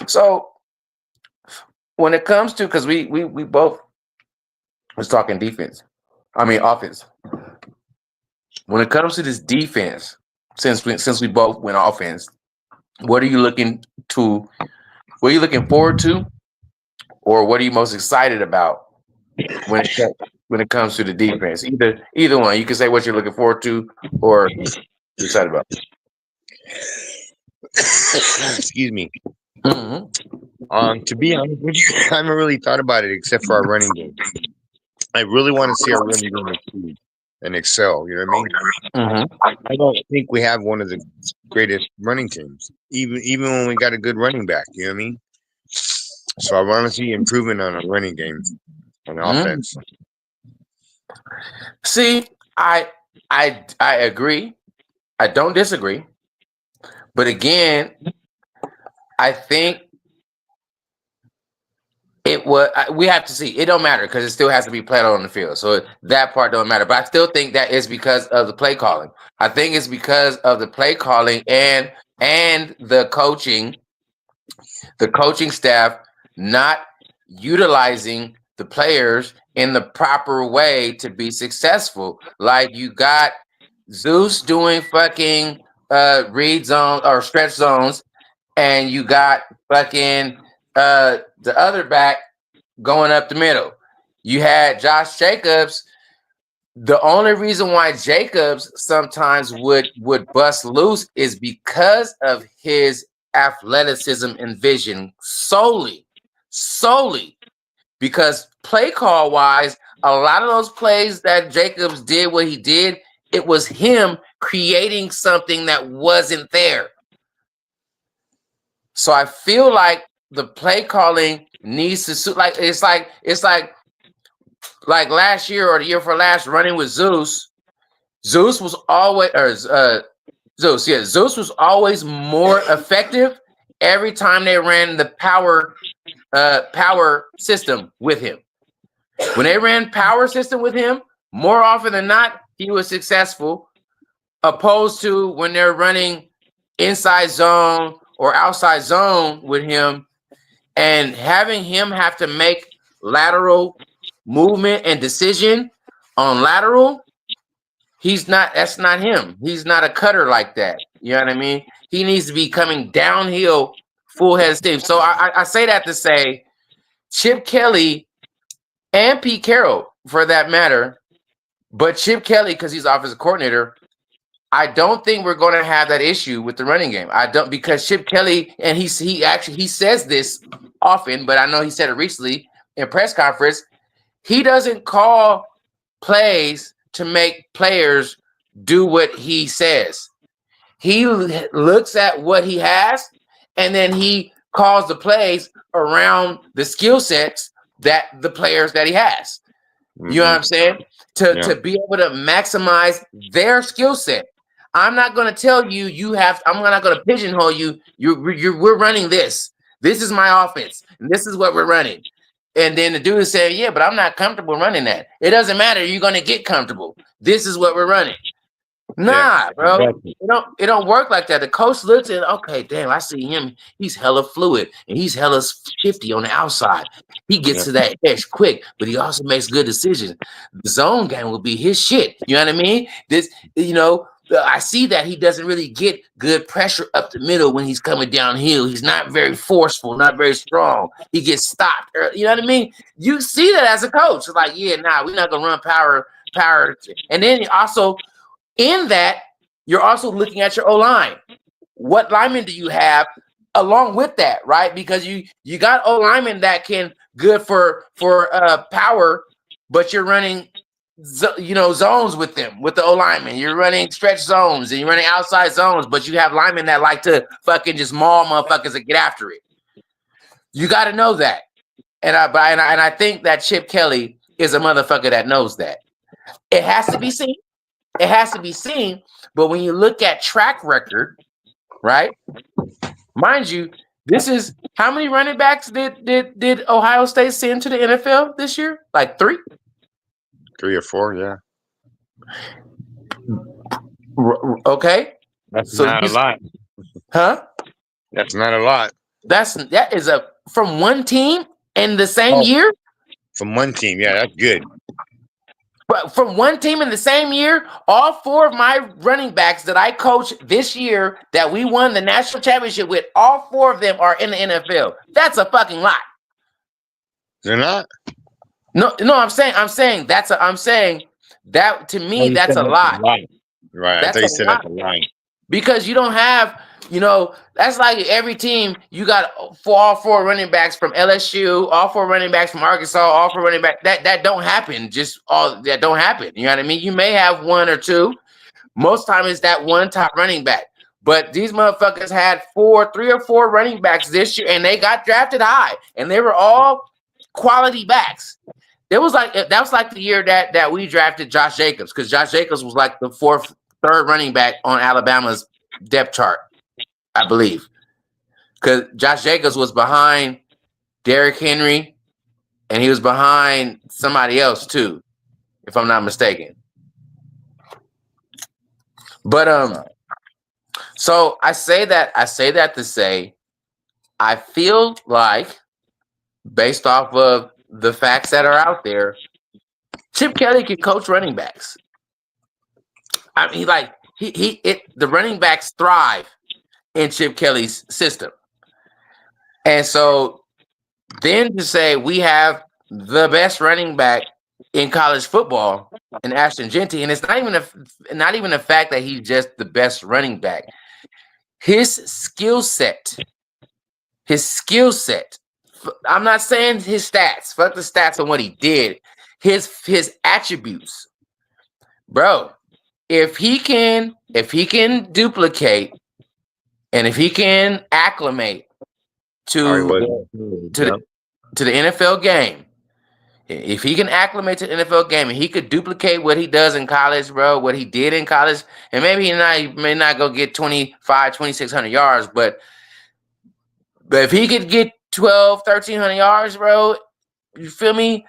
So when it comes to, because we both was talking offense. When it comes to this defense, since we both went offense, what are you looking forward to, or what are you most excited about when it comes to the defense? Either one. You can say what you're looking forward to or you're excited about. Excuse me. Mm-hmm. To be honest with you, I haven't really thought about it except for our running game. I really want to see our running game improve and excel. You know what I mean? Mm-hmm. I don't think we have one of the greatest running teams, even when we got a good running back. You know what I mean? So I want to see improvement on our running game and offense. See, I agree. I don't disagree. But again, I think It was. We have to see. It don't matter because it still has to be played on the field. So that part don't matter. But I still think that is because of the play calling. I think it's because of the play calling and the coaching staff not utilizing the players in the proper way to be successful. Like you got Zeus doing fucking read zone or stretch zones, and you got fucking the other back going up the middle. You had Josh Jacobs. The only reason why Jacobs sometimes would bust loose is because of his athleticism and vision solely because play call wise, a lot of those plays that Jacobs did what he did, it was him creating something that wasn't there. So I feel like the play calling needs to suit. Like it's like last year or the year for last, running with Zeus. Zeus was always Zeus was always more effective every time they ran the power system with him. When they ran power system with him, more often than not, he was successful. Opposed to when they're running inside zone or outside zone with him, and having him have to make lateral movement and decision on lateral, that's not him. He's not a cutter like that. You know what I mean? He needs to be coming downhill full head of steam. So I say that to say Chip Kelly and Pete Carroll, for that matter, but Chip Kelly, because he's offensive coordinator, I don't think we're going to have that issue with the running game. I don't, because Chip Kelly, and he says this often, but I know he said it recently in press conference. He doesn't call plays to make players do what he says. He looks at what he has, and then he calls the plays around the skill sets that the players that he has. Mm-hmm. You know what I'm saying? To be able to maximize their skill set. I'm not going to tell you I'm not going to pigeonhole you. We're running this. This is my offense. And this is what we're running. And then the dude is saying, yeah, but I'm not comfortable running that. It doesn't matter. You're going to get comfortable. This is what we're running. Nah, bro. Exactly. It don't work like that. The coach looks at, okay, damn, I see him. He's hella fluid and he's hella shifty on the outside. He gets to that edge quick, but he also makes good decisions. The zone game will be his shit. You know what I mean? I see that he doesn't really get good pressure up the middle when he's coming downhill. He's not very forceful, not very strong. He gets stopped. You know what I mean? You see that as a coach. It's like, yeah, we're not gonna run power. And then also in that, you're also looking at your O-line. What linemen do you have along with that, right? Because you got O-linemen that can good for power, but you're running zones with them, with the O-linemen. You're running stretch zones and you're running outside zones, but you have linemen that like to fucking just maul motherfuckers and get after it. You got to know that. And I think that Chip Kelly is a motherfucker that knows that. It has to be seen. It has to be seen. But when you look at track record, right? Mind you, this is how many running backs did Ohio State send to the NFL this year? Like 3? 3 or 4, yeah. Okay. That's not a lot. Huh? That's not a lot. That is from one team in the same year? From one team, yeah, that's good. But from one team in the same year, all 4 of my running backs that I coached this year that we won the national championship with, all 4 of them are in the NFL. That's a fucking lot. They're not? No, I'm saying that to me, that's a lot. Right. I thought you said that's a lot. Because you don't have, that's like every team, you got all 4 running backs from LSU, all 4 running backs from Arkansas, all 4 running backs. That don't happen. That don't happen. You know what I mean? You may have 1 or 2. Most time it's that one top running back. But these motherfuckers had 3 or 4 running backs this year, and they got drafted high, and they were all quality backs. That was like the year that we drafted Josh Jacobs, because Josh Jacobs was like the 3rd running back on Alabama's depth chart, I believe. Because Josh Jacobs was behind Derrick Henry and he was behind somebody else too, if I'm not mistaken. But so I say that to say, I feel like, based off of the facts that are out there, Chip Kelly can coach running backs. I mean, like the running backs thrive in Chip Kelly's system. And so then to say we have the best running back in college football in Ashton Jeanty, and it's not even the fact that he's just the best running back. His skill set. I'm not saying his stats. Fuck the stats on what he did. His attributes, bro. If he can duplicate, and if he can acclimate to the NFL game, if he can acclimate to the NFL game, and he could duplicate what he does in college, bro, what he did in college, and maybe he may not go get 2,600 yards, but if he could get 1,300 yards, bro, you feel me?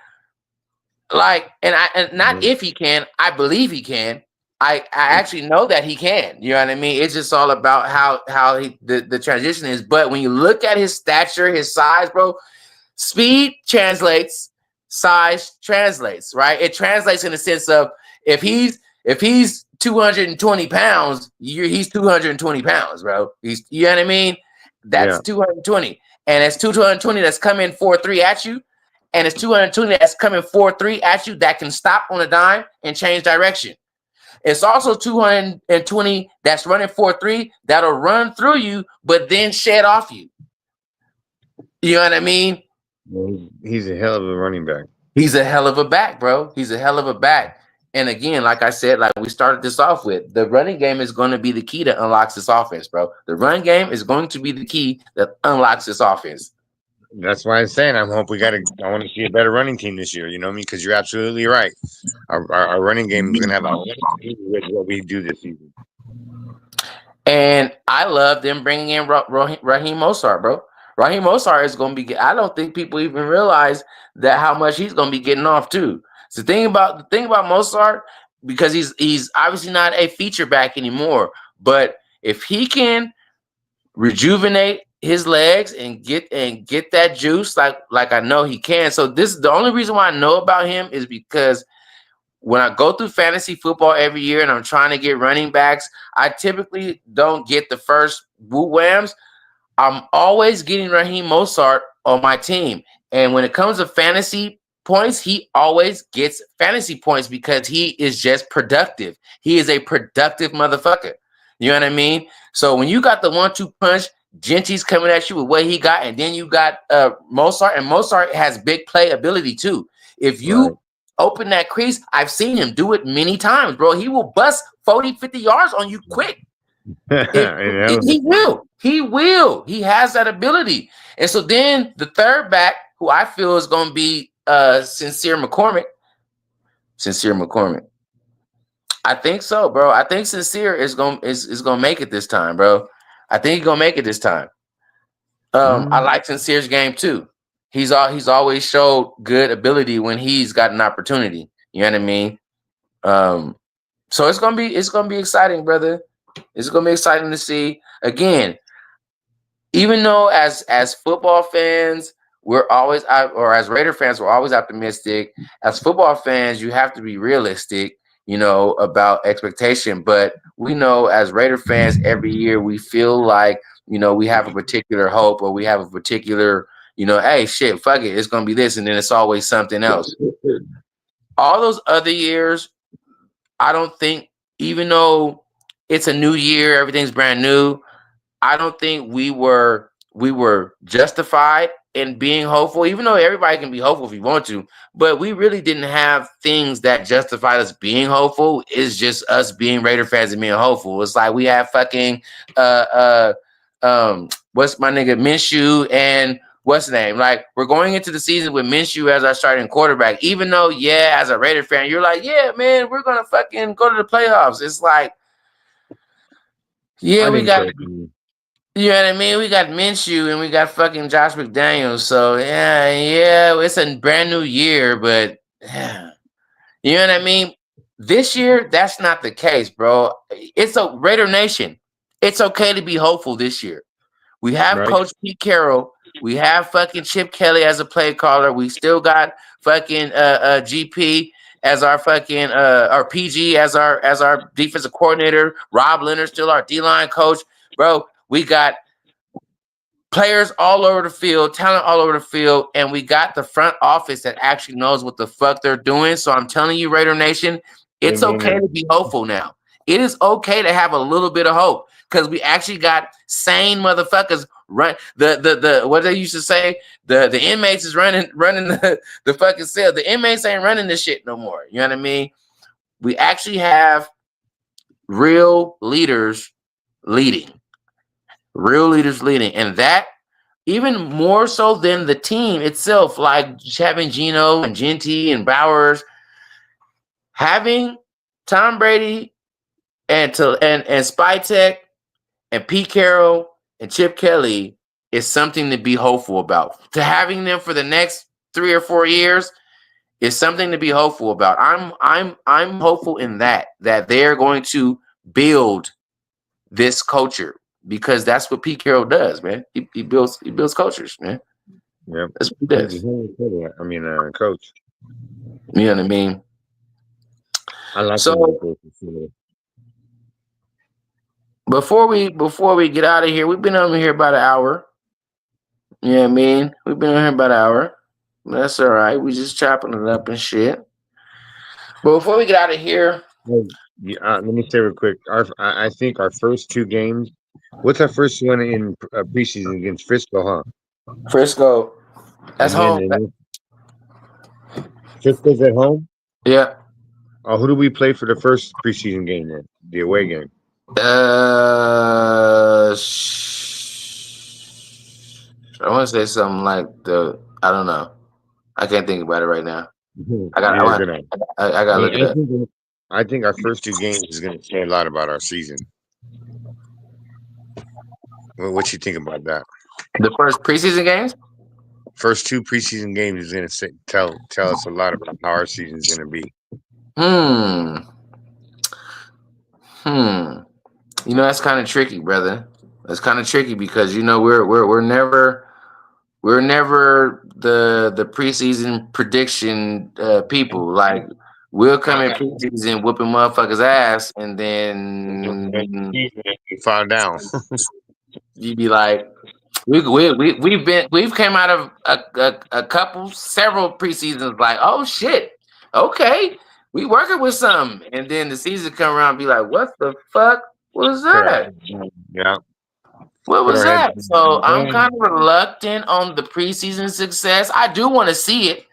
Like, and not if he can, I believe he can. I actually know that he can. You know what I mean? It's just all about how the transition is. But when you look at his stature, his size, bro, speed translates, size translates, right? It translates in the sense of if he's 220 pounds, he's 220 pounds, bro. You know what I mean? That's 220. And it's 220 that's coming 4-3 at you. And it's 220 that's coming 4-3 at you that can stop on a dime and change direction. It's also 220 that's running 4-3 that'll run through you, but then shed off you. You know what I mean? He's a hell of a running back. He's a hell of a back, bro. He's a hell of a back. And again, like I said, like we started this off with, the running game is going to be the key that unlocks this offense, bro. The run game is going to be the key that unlocks this offense. That's why I'm saying I want to see a better running team this year. You know what I mean? Because you're absolutely right. Our running game is going to have a lot to do with what we do this season. And I love them bringing in Raheem Mostert, bro. Raheem Mostert is going to be. I don't think people even realize that how much he's going to be getting off too. So the thing about Mostert, because he's obviously not a feature back anymore, but if he can rejuvenate his legs and get that juice like I know he can. So this is the only reason why I know about him is because when I go through fantasy football every year and I'm trying to get running backs, I typically don't get the first woo whams. I'm always getting Raheem Mostert on my team. And when it comes to fantasy points, he always gets fantasy points because he is just productive. He is a productive motherfucker. You know what I mean? So when you got the 1-2 punch, Genty's coming at you with what he got, and then you got Mostert, and Mostert has big play ability too. If you open that crease, I've seen him do it many times, bro. He will bust 40, 50 yards on you quick. He will. He has that ability. And so then the third back, who I feel is going to be Sincere McCormick. I think so, bro. I think Sincere is gonna make it this time, bro. I think he's gonna make it this time. I like Sincere's game too. He's always showed good ability when he's got an opportunity. You know what I mean? So it's gonna be exciting, brother. It's gonna be exciting to see. Again, even though as football fans, we're always, or as Raider fans, we're always optimistic. As football fans, you have to be realistic, you know, about expectation. But we know as Raider fans, every year we feel like, you know, we have a particular hope, or we have a particular, you know, hey, shit, fuck it, it's gonna be this, and then it's always something else. All those other years, I don't think, even though it's a new year, everything's brand new, I don't think we were justified in being hopeful, even though everybody can be hopeful if you want to, but we really didn't have things that justified us being hopeful. It's just us being Raider fans and being hopeful. It's like we have fucking what's my nigga Minshew and what's the name? Like, we're going into the season with Minshew as our starting quarterback, even though, yeah, as a Raider fan, you're like, yeah, man, we're gonna fucking go to the playoffs. It's like, yeah, we got. You know what I mean? We got Minshew and we got fucking Josh McDaniels. So yeah, it's a brand new year, but yeah. You know what I mean? This year, that's not the case, bro. It's a Raider Nation. It's okay to be hopeful this year. We have Right. Coach Pete Carroll. We have fucking Chip Kelly as a play caller. We still got fucking GP as our fucking or PG as our defensive coordinator. Rob Leonard still our D-line coach. Bro, we got players all over the field, talent all over the field, and we got the front office that actually knows what the fuck they're doing. So I'm telling you, Raider Nation, it's okay to be hopeful now. It is okay to have a little bit of hope because we actually got sane motherfuckers run the what they used to say, the inmates is running the fucking cell. The inmates ain't running this shit no more. You know what I mean? We actually have real leaders leading. Real leaders leading, and that even more so than the team itself, like having Gino and Genty and Bowers, having Tom Brady and Spytek and Pete Carroll and Chip Kelly is something to be hopeful about. To having them for the next 3 or 4 years is something to be hopeful about. I'm hopeful in that they're going to build this culture. Because that's what Pete Carroll does, man. He builds cultures, man. Yeah, that's what he does. I mean, coach. You know what I mean? I like so. Before we get out of here, we've been over here about an hour. You know what I mean? We've been over here about an hour. That's all right. We just chopping it up and shit. But before we get out of here, let me say real quick. I think our first 2 games. What's our first one in preseason against Frisco, huh? Frisco. That's home. Frisco's at home? Yeah. Who do we play for the first preseason game then? The away game? I want to say something like I don't know. I can't think about it right now. I got to look it up. I think our first 2 games is going to say a lot about our season. Well, what you think about that? The first preseason games? First 2 preseason games is going to tell us a lot about how our season is going to be. You know, that's kind of tricky, brother. That's kind of tricky because we're never the preseason prediction people. Like we'll come in preseason whooping motherfuckers' ass, and then you fall down. You'd be like, we've came out of several preseasons like, oh shit, okay, we working with something, and then the season come around and be like, what the fuck was that? Yeah. What was that? So I'm kind of reluctant on the preseason success. I do want to see it.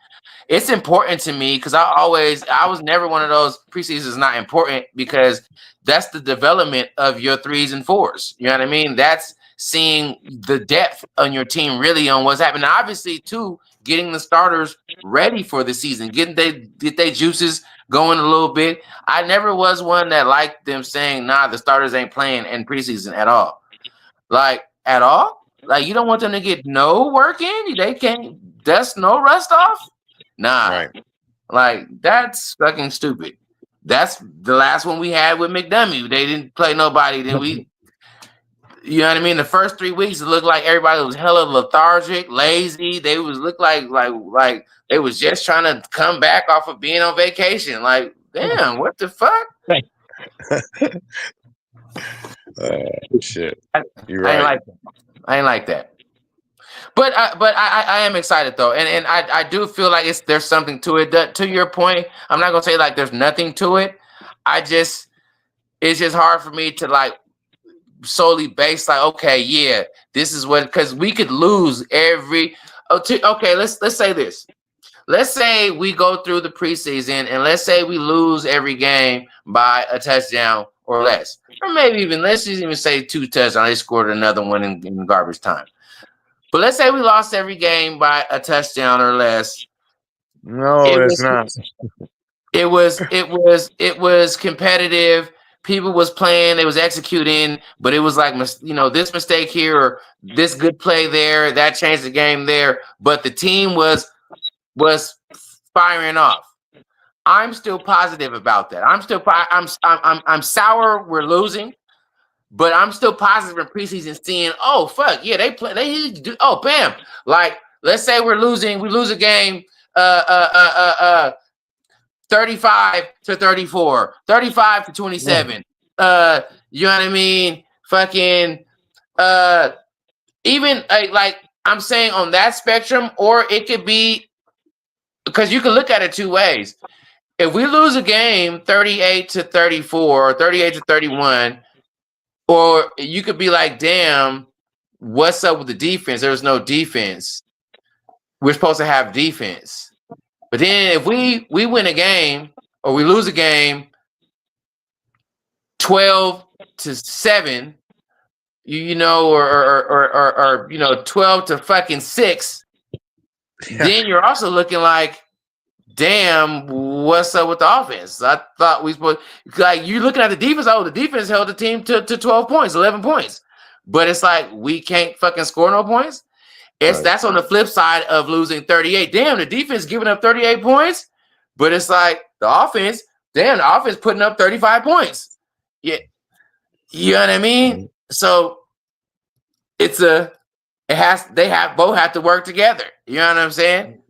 It's important to me because I was never one of those preseasons not important because that's the development of your 3s and 4s. You know what I mean? That's seeing the depth on your team really on what's happening. Obviously, too, getting the starters ready for the season, get they juices going a little bit. I never was one that liked them saying, nah, the starters ain't playing in preseason at all. Like, at all? Like, you don't want them to get no work in? They can't dust no rust off? Nah. Right. Like, that's fucking stupid. That's the last one we had with McDummy. They didn't play nobody. Then you know what I mean? The first 3 weeks, it looked like everybody was hella lethargic, lazy. They was look like they was just trying to come back off of being on vacation. Like, damn, what the fuck? Shit. You're right. I ain't like that. But I am excited though, and I do feel like there's something to it. To your point, I'm not gonna say like there's nothing to it. It's just hard for me to like solely base like, okay, yeah, this is what, because we could lose every. Okay, let's say this. Let's say we go through the preseason and let's say we lose every game by a touchdown or less, or maybe even let's just even say 2 touchdowns. They scored another one in garbage time. But let's say we lost every game by a touchdown or less. No, it's not. It was competitive, people was playing, they was executing, but it was like, this mistake here or this good play there, that changed the game there. But the team was firing off. I'm still positive about that. I'm sour. We're losing, but I'm still positive in preseason. Seeing, oh fuck yeah, they play. They do. Oh bam, like let's say we lose a game. 35-34, 35-27. You know what I mean? Fucking even like I'm saying on that spectrum, or it could be because you can look at it two ways. If we lose a game 38-34 or 38-31, or you could be like, damn, what's up with the defense? There was no defense. We're supposed to have defense. But then if we win a game or we lose a game 12-7, or 12-6, then you're also looking like, damn, what's up with the offense? I thought we supposed, like, you're looking at the defense. Oh, the defense held the team to 12 points, 11 points. But it's like we can't fucking score no points. That's on the flip side of losing 38. Damn, the defense giving up 38 points, but it's like the offense putting up 35 points. Yeah, you know what I mean? So they both have to work together. You know what I'm saying?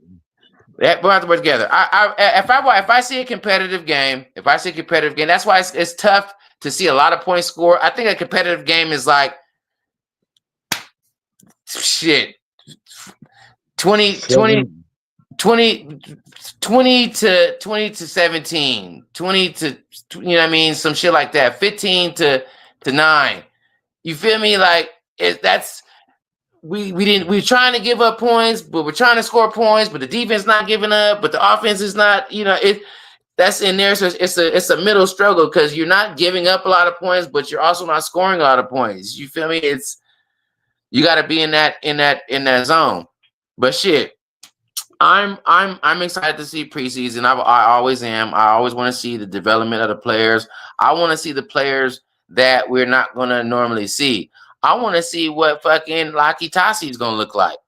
They both have to work together. If I see a competitive game, that's why it's tough to see a lot of points scored. I think a competitive game is like shit. 20 to 17, 20 to, some shit like that, 15-9. You feel me? Like we're trying to give up points, but we're trying to score points, but the defense not giving up, but the offense is not, that's in there. So it's a middle struggle because you're not giving up a lot of points, but you're also not scoring a lot of points. You feel me? You got to be in that zone. But shit, I'm excited to see preseason. I always am. I always want to see the development of the players. I want to see the players that we're not going to normally see. I want to see what fucking Lucky Tassi is going to look like.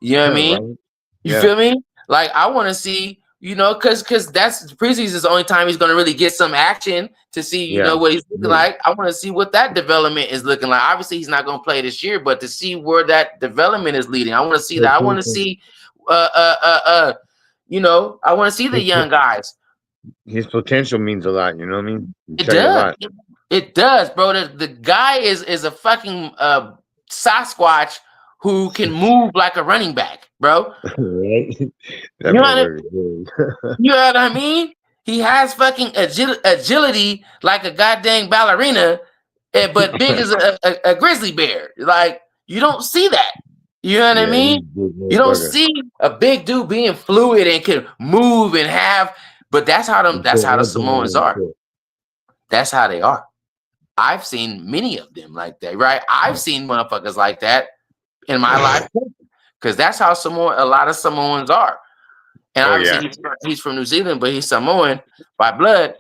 You know what I mean? Right? You feel me? Like, I want to see, because that's preseason is the only time he's going to really get some action to see, what he's looking like. I want to see what that development is looking like. Obviously, he's not going to play this year, but to see where that development is leading, I want to see that. I want to see, I want to see the young guys. His potential means a lot. You know what I mean? It does. It does, bro. The guy is a fucking Sasquatch who can move like a running back, bro. Right? You know what I mean? He has fucking agility like a goddamn ballerina, but big as a grizzly bear. Like, you don't see that. You know what I mean? You don't see a big dude being fluid and can move and have, but that's how the Samoans are. That's how they are. I've seen many of them like that, right? I've seen motherfuckers like that in my life because that's how a lot of Samoans are. And obviously he's from New Zealand, but he's Samoan by blood.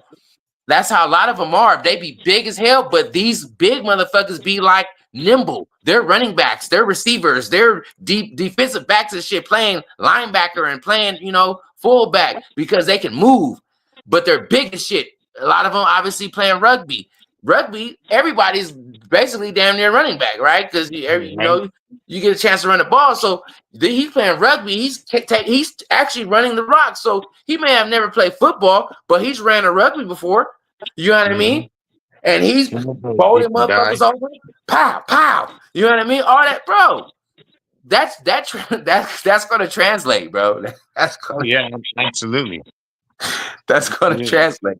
That's how a lot of them are. They be big as hell, but these big motherfuckers be like nimble. They're running backs, they're receivers, they're defensive backs and shit, playing linebacker and playing, fullback because they can move, but they're big as shit. A lot of them obviously playing rugby. Everybody's basically damn near running back, right? Because you get a chance to run the ball. So he's playing rugby. He's actually running the rock. So he may have never played football, but he's ran a rugby before. You know what I mean? And he's bowling motherfuckers over. Pow, pow. You know what I mean? All that, bro. That's gonna translate, bro. Absolutely. That's gonna translate.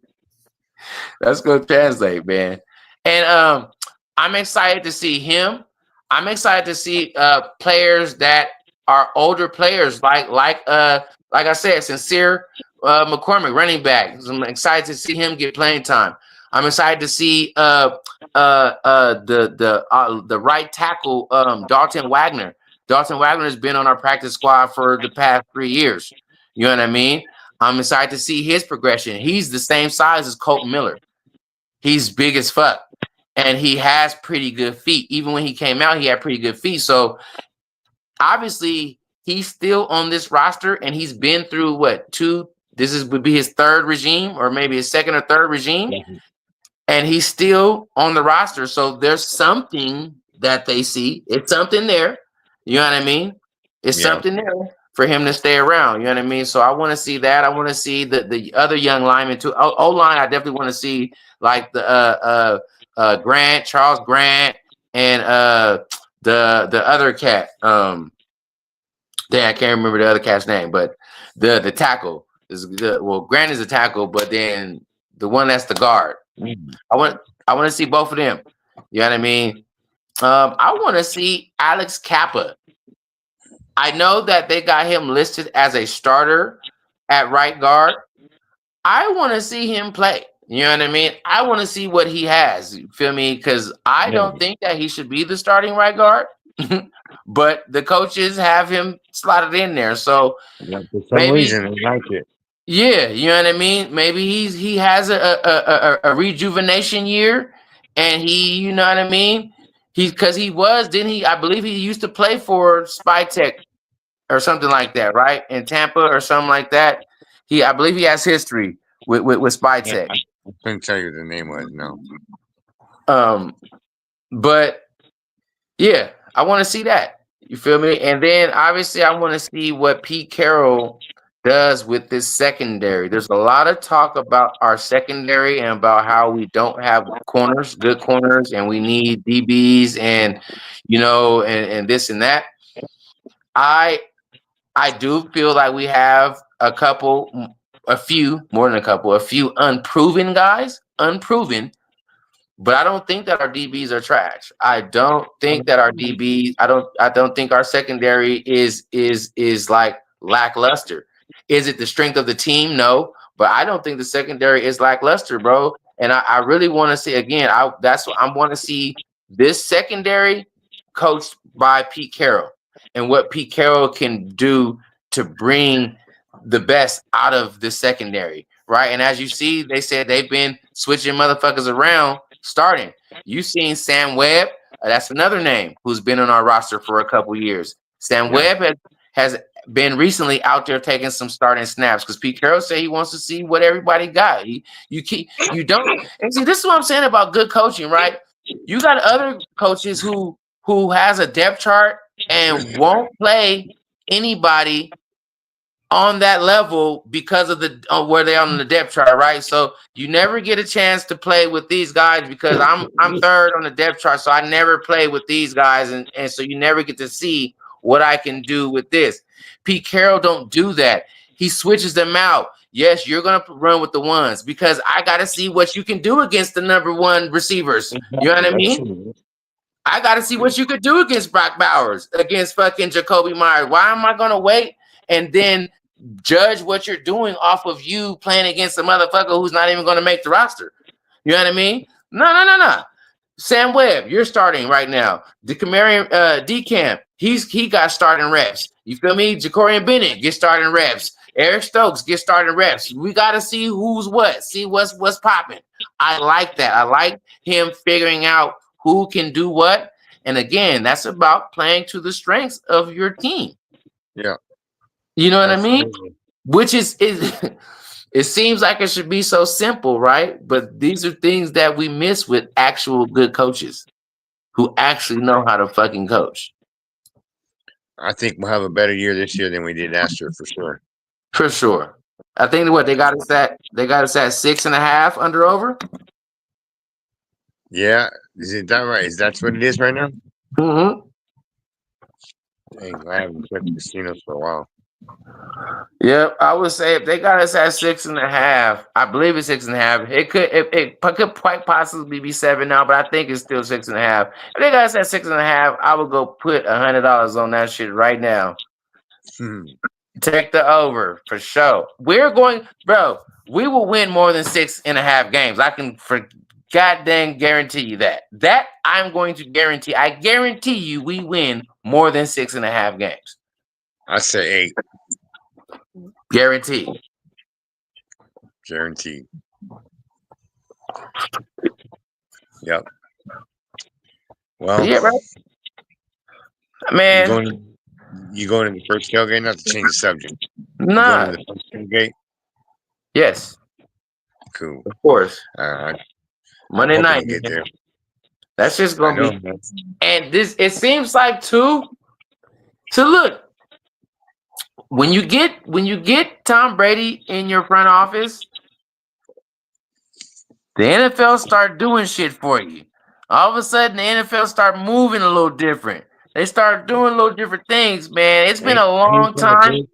That's gonna translate, man. And I'm excited to see him. I'm excited to see players that are older players, like I said, Sincere McCormick, running back. I'm excited to see him get playing time. I'm excited to see the right tackle, Dalton Wagner. Dalton Wagner has been on our practice squad for the past 3 years. You know what I mean? I'm excited to see his progression. He's the same size as Colton Miller. he's big as fuck, and he has pretty good feet. Even when he came out, he had pretty good feet. So obviously, he's still on this roster, and he's been through what, two? Would be his third regime, or maybe his second or third regime, and he's still on the roster. So there's something that they see. It's something there. You know what I mean? It's something there for him to stay around. You know what I mean? So I want to see that. I want to see the other young linemen too. O-line, I definitely want to see like the Charles Grant, and the other cat. I can't remember the other cat's name, but the tackle is Grant is a tackle, but then the one that's the guard. I want to see both of them. You know what I mean? I want to see Alex Kappa. I know that they got him listed as a starter at right guard. I want to see him play. You know what I mean? I want to see what he has. You feel me? Because I don't think that he should be the starting right guard. But the coaches have him slotted in there. So for some reason, I like it. Yeah, you know what I mean? Maybe he has a rejuvenation year, and you know what I mean? I believe he used to play for Spytech or something like that, right? In Tampa or something like that. I believe he has history with Spytech. I couldn't tell you the name was no. But yeah, I want to see that. You feel me? And then obviously I want to see what Pete Carroll does with this secondary. There's a lot of talk about our secondary and about how we don't have good corners, and we need DBs, and and this and that. I do feel like we have a few unproven guys, but I don't think that our DBs are trash. I don't think that our DBs. I don't think our secondary is like lackluster. Is it the strength of the team? No, but I don't think the secondary is lackluster, bro. And I really want to see again. I want to see this secondary coached by Pete Carroll, and what Pete Carroll can do to bring the best out of the secondary, right? And as you see, they said they've been switching motherfuckers around. Starting, you've seen Sam Webb. That's another name who's been on our roster for a couple years. Sam Webb has been recently out there taking some starting snaps because Pete Carroll said he wants to see what everybody got. You don't. And see, this is what I'm saying about good coaching, right? You got other coaches who has a depth chart and won't play anybody on that level because of where they are on the depth chart, right? So you never get a chance to play with these guys because I'm third on the depth chart, so I never play with these guys, and so you never get to see what I can do with this. Pete Carroll don't do that. He switches them out. Yes, you're gonna run with the ones because I gotta see what you can do against the number one receivers. You know what I mean? I gotta see what you could do against Brock Bowers, against fucking Jacoby Myers. Why am I gonna wait and then judge what you're doing off of you playing against a motherfucker who's not even going to make the roster? You know what I mean? No. Sam Webb, you're starting right now. DeCamp, he got starting reps. You feel me? Jacorian Bennett get starting reps. Eric Stokes get starting reps. We got to see who's what. See what's popping. I like that. I like him figuring out who can do what. And again, that's about playing to the strengths of your team. Yeah. You know what I mean? Which is it seems like it should be so simple, right? But these are things that we miss with actual good coaches who actually know how to fucking coach. I think we'll have a better year this year than we did last year, for sure. For sure. I think they got us at 6.5 under over. Yeah, is that right? Is that what it is right now? Mm-hmm. Dang, I haven't checked casinos for a while. Yep, I would say if they got us at 6.5, I believe it's 6.5. It could quite possibly be 7 now, but I think it's still 6.5. If they got us at 6.5, I would go put $100 on that shit right now. Take the over for sure. We're going, bro. We will win more than 6.5 games. I can goddamn guarantee you that. That I'm going to guarantee. I guarantee you we win more than 6.5 games. I say 8. Guaranteed. Guaranteed. Yep. Well, Yeah, bro. you Man, going in the first tailgate? Not to change the subject. You going nah. in the first tailgate? Yes, Cool. of course. I'm Monday hoping night, to get man. there. That's just I gonna know. be. Man. And this, it seems like too. So look, when you get Tom Brady in your front office, the NFL start doing shit for you. All of a sudden, the NFL start moving a little different. They start doing little different things, man. It's been a long time.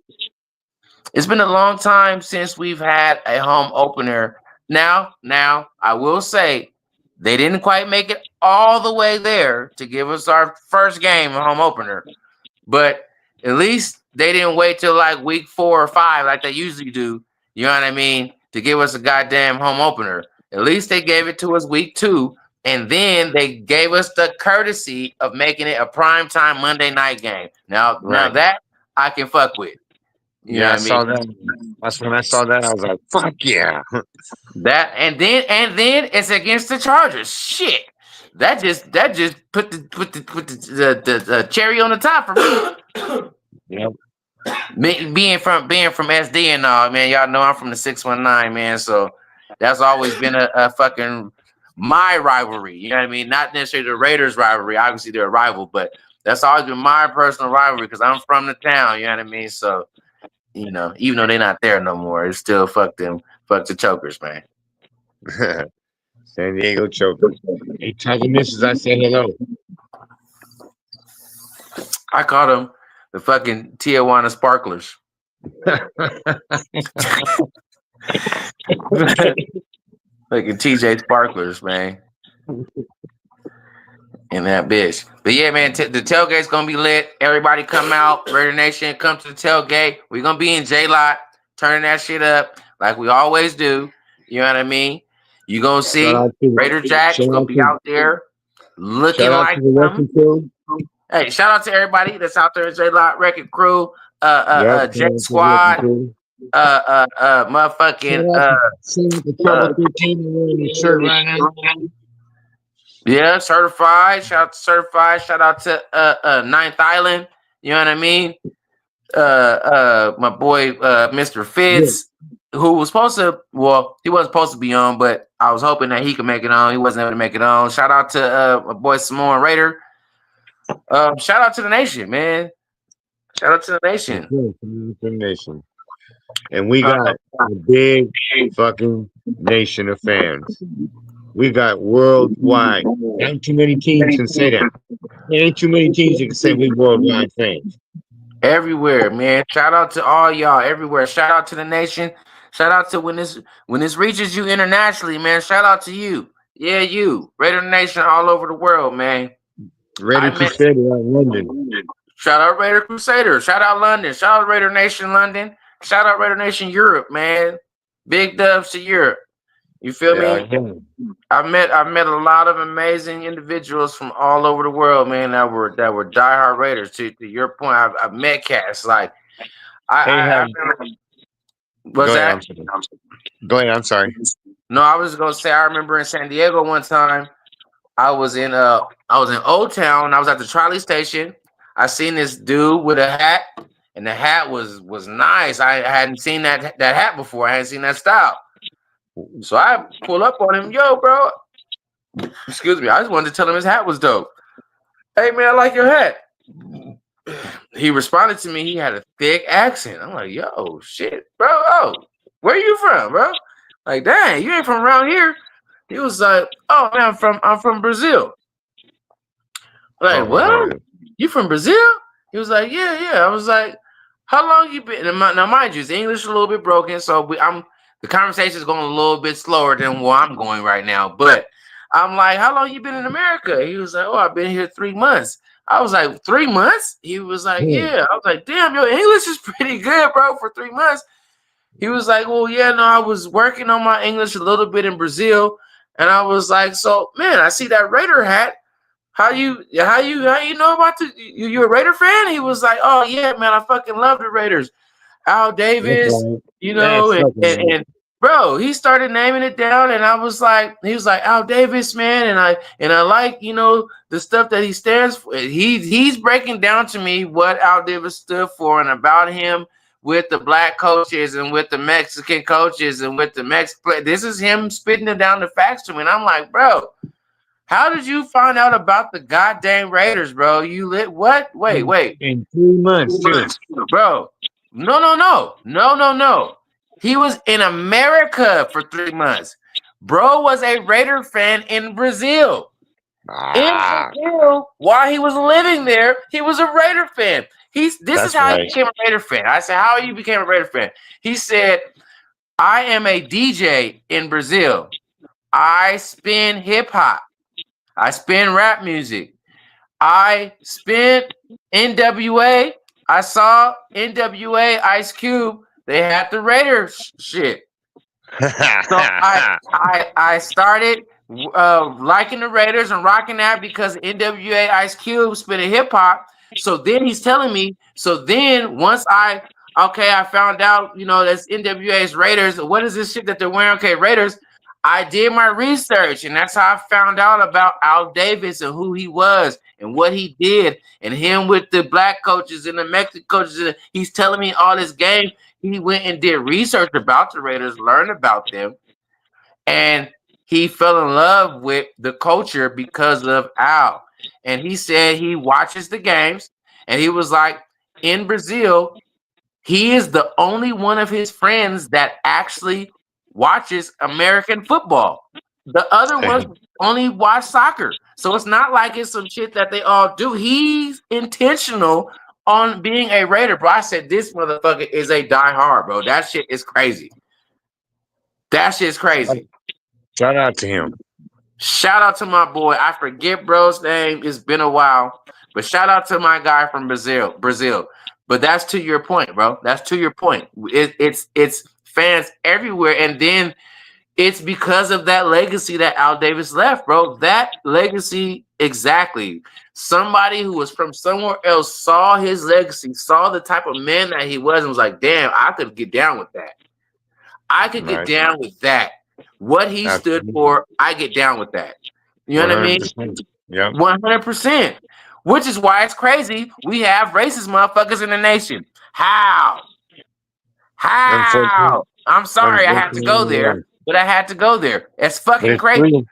It's been a long time since we've had a home opener. Now, I will say they didn't quite make it all the way there to give us our first game home opener, but at least they didn't wait till like week 4 or 5 like they usually do. You know what I mean? To give us a goddamn home opener. At least they gave it to us week 2, and then they gave us the courtesy of making it a primetime Monday night game. Now Right. that I can fuck with. You know Yeah, I what I mean? saw that. That's when I saw that. I was like, "Fuck yeah!" That and then it's against the Chargers. Shit. That just put the cherry on the top for me. Yep. Being from SD and all, man, y'all know I'm from the 619, man. So that's always been a fucking my rivalry. You know what I mean? Not necessarily the Raiders rivalry. Obviously they're a rival, but that's always been my personal rivalry because I'm from the town. You know what I mean? So, you know, even though they're not there no more, it's still fuck them, fuck the chokers, man. San Diego Chokers. Hey, tell the missus I said hello. I call them the fucking Tijuana Sparklers. Fucking TJ Sparklers, man. And that bitch. But yeah, man, the tailgate's gonna be lit. Everybody come out. Raider Nation, come to the tailgate. We're gonna be in J-Lot, turning that shit up like we always do. You know what I mean? You gonna see Raider Jack's gonna be out there looking like something. Hey, shout out to everybody that's out there in J-Lot Record Crew, Jet Squad, motherfucking Trouble 13 wearing the shirt right now. Yeah, certified. Shout out to certified. Shout out to Ninth Island. You know what I mean? My boy Mr. Fitz, who was supposed to, well, he wasn't supposed to be on, but I was hoping that he could make it on. He wasn't able to make it on. Shout out to my boy Samoan Raider. Shout out to the nation, man. Shout out to the nation. And we got a big fucking nation of fans. We got worldwide. Ain't too many teams can say that. There ain't too many teams that can say we worldwide fans. Everywhere, man. Shout out to all y'all everywhere. Shout out to the nation. Shout out to when this reaches you internationally, man. Shout out to you. Yeah, you. Raider Nation all over the world, man. Raider Crusader out in London. Shout out Raider Crusader. Shout out London. Shout out Raider Nation London. Shout out Raider Nation Europe, man. Big dubs to Europe. You feel me? Yeah. I met a lot of amazing individuals from all over the world, man. That were diehard Raiders. To your point, I've met cats like I what's that? Go ahead. I'm sorry. No, I was gonna say I remember in San Diego one time. I was in Old Town. I was at the trolley station. I seen this dude with a hat, and the hat was nice. I hadn't seen that hat before. I hadn't seen that style. So I pull up on him, yo, bro. Excuse me. I just wanted to tell him his hat was dope. Hey, man, I like your hat. He responded to me. He had a thick accent. I'm like, yo, shit, bro. Oh, where you from, bro? Like, dang, you ain't from around here. He was like, oh, man, I'm from Brazil. Like, what? You from Brazil? He was like, yeah. I was like, how long you been? Now, mind you, his English is a little bit broken, so the conversation is going a little bit slower than where I'm going right now. But I'm like, how long you been in America? He was like, oh, I've been here 3 months. I was like, 3 months? He was like, yeah. I was like, damn, your English is pretty good, bro, for 3 months. He was like, well, yeah, no, I was working on my English a little bit in Brazil. And I was like, so, man, I see that Raider hat. How you know about you a Raider fan? He was like, oh, yeah, man, I fucking love the Raiders. Al Davis, you know, and bro, he started naming it down, and I was like, he was like, Al Davis, man, and I like, you know, the stuff that he stands for. He's breaking down to me what Al Davis stood for and about him with the black coaches and with the Mexican coaches and with the Mexican. This is him spitting it down the facts to me, and I'm like, bro, how did you find out about the goddamn Raiders, bro? You lit what? Wait. In 3 months, too. Bro, no. He was in America for 3 months. Bro was a Raider fan in Brazil. In Brazil, while he was living there, he was a Raider fan. This is how he became a Raider fan. I said, how you became a Raider fan? He said, I am a DJ in Brazil. I spin hip hop. I spin rap music. I spin NWA. I saw NWA Ice Cube. They had the Raiders shit. So I started liking the Raiders and rocking that because NWA Ice Cube spinning hip hop. So then he's telling me. So then once I found out, you know, that's NWA's Raiders. What is this shit that they're wearing? Okay, Raiders. I did my research, and that's how I found out about Al Davis and who he was and what he did, and him with the black coaches and the Mexican coaches. He's telling me all this game. He went and did research about the Raiders, learned about them, and he fell in love with the culture because of Al. And he said he watches the games, and he was like, in Brazil, he is the only one of his friends that actually watches American football. The other ones only watch soccer. So it's not like it's some shit that they all do. He's intentional on being a Raider, bro. I said, this motherfucker is a diehard, bro. That shit is crazy. That shit's crazy. Shout out to him. Shout out to my boy. I forget bro's name. It's been a while. But shout out to my guy from Brazil. But that's to your point, bro. That's to your point. It's fans everywhere. And then it's because of that legacy that Al Davis left, bro. That legacy, exactly. Somebody who was from somewhere else saw his legacy, saw the type of man that he was, and was like, damn, I could get down with that. I could get down with that. What he stood for, I get down with that. You know what I mean? Yeah. 100%. Which is why it's crazy. We have racist motherfuckers in the nation. How? I'm sorry I had to go there, but I had to go there. It's fucking crazy.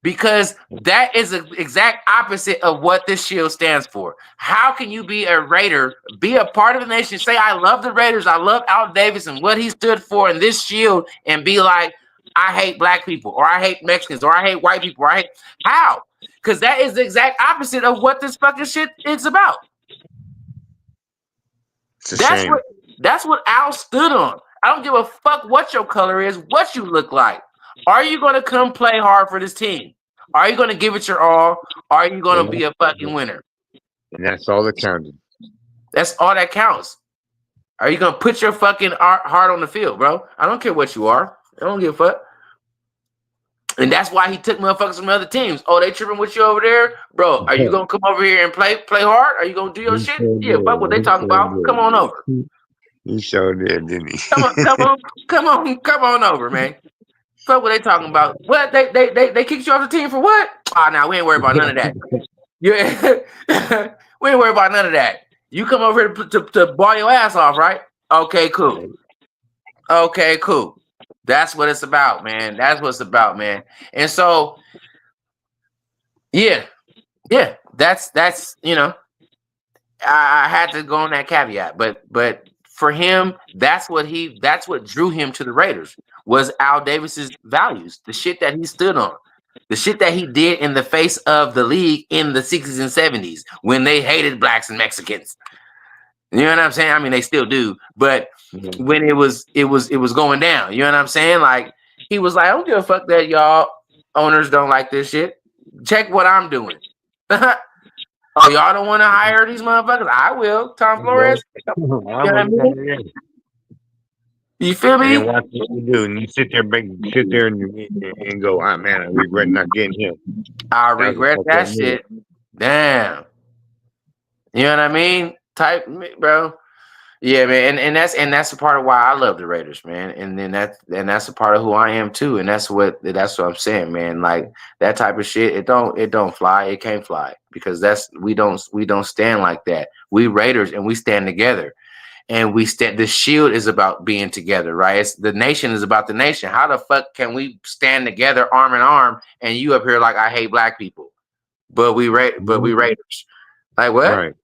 Because that is the exact opposite of what this shield stands for. How can you be a Raider, be a part of the nation, say, I love the Raiders, I love Al Davis and what he stood for in this shield, and be like, I hate black people, or I hate Mexicans, or I hate white people, or I hate... How? Because that is the exact opposite of what this fucking shit is about. That's what Al stood on. I don't give a fuck what your color is, what you look like. Are you going to come play hard for this team? Are you going to give it your all? Are you going to be a fucking winner? And that's all that counted. That's all that counts. Are you going to put your fucking heart on the field, bro? I don't care what you are. I don't give a fuck. And that's why he took motherfuckers from other teams. Oh, they tripping with you over there? Bro, are you going to come over here and play hard? Are you going to do your shit? Yeah, fuck what they talking about. Come on over. He showed it, didn't he? Come on over, man. Fuck what they talking about. What? They kicked you off the team for what? Oh, no, we ain't worried about none of that. We ain't worried about none of that. You come over here to ball your ass off, right? Okay, cool. That's what it's about, man. That's what it's about, man. And so, yeah, that's you know, I had to go on that caveat, but for him, that's what drew him to the Raiders was Al Davis's values, the shit that he stood on, the shit that he did in the face of the league in the 60s and 70s when they hated blacks and Mexicans. You know what I'm saying? I mean, they still do, but when it was going down, you know what I'm saying? Like he was like, I don't give a fuck that y'all owners don't like this shit. Check what I'm doing. Oh, y'all don't want to hire these motherfuckers? I will. Tom Flores. You know what I mean? You feel me? And watch what you do, and you sit there and go, "Ah, man, I regret not getting him." I regret that shit. Damn. You know what I mean? Type, bro. Yeah, man, and that's a part of why I love the Raiders, man. And that's a part of who I am too. And that's what I'm saying, man. Like that type of shit, it don't fly. It can't fly because we don't stand like that. We Raiders and we stand together. And we stand. The shield is about being together, right? The nation is about the nation. How the fuck can we stand together, arm in arm, and you up here like I hate black people, but we Raiders? Like what? Right.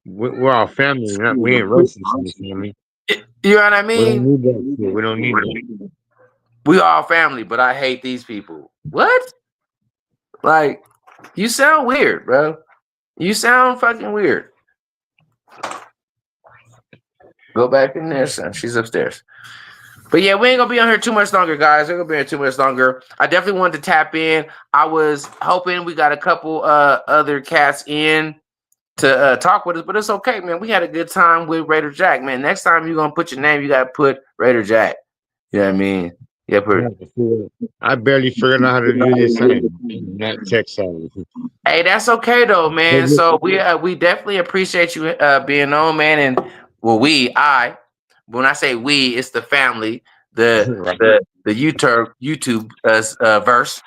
We're all family. We ain't racist in this family. You know what I We don't mean? need that shit. We don't need that. We all family, but I hate these people. What? Like, you sound weird, bro. You sound fucking weird. Go back in there, son. She's upstairs. But yeah, we ain't gonna be on here too much longer, guys. We're gonna be here too much longer. I definitely wanted to tap in. I was hoping we got a couple other cats in to talk with us, but it's okay, man. We had a good time with Raider Jack, man. Next time you're gonna put your name, you gotta put Raider Jack. You know what I mean? Yeah, I barely figured out how to do this thing. Not tech savvy. hey, that's okay though, man. So we definitely appreciate you being on, man. And well, when I say we, it's the family, the Right. the YouTube verse.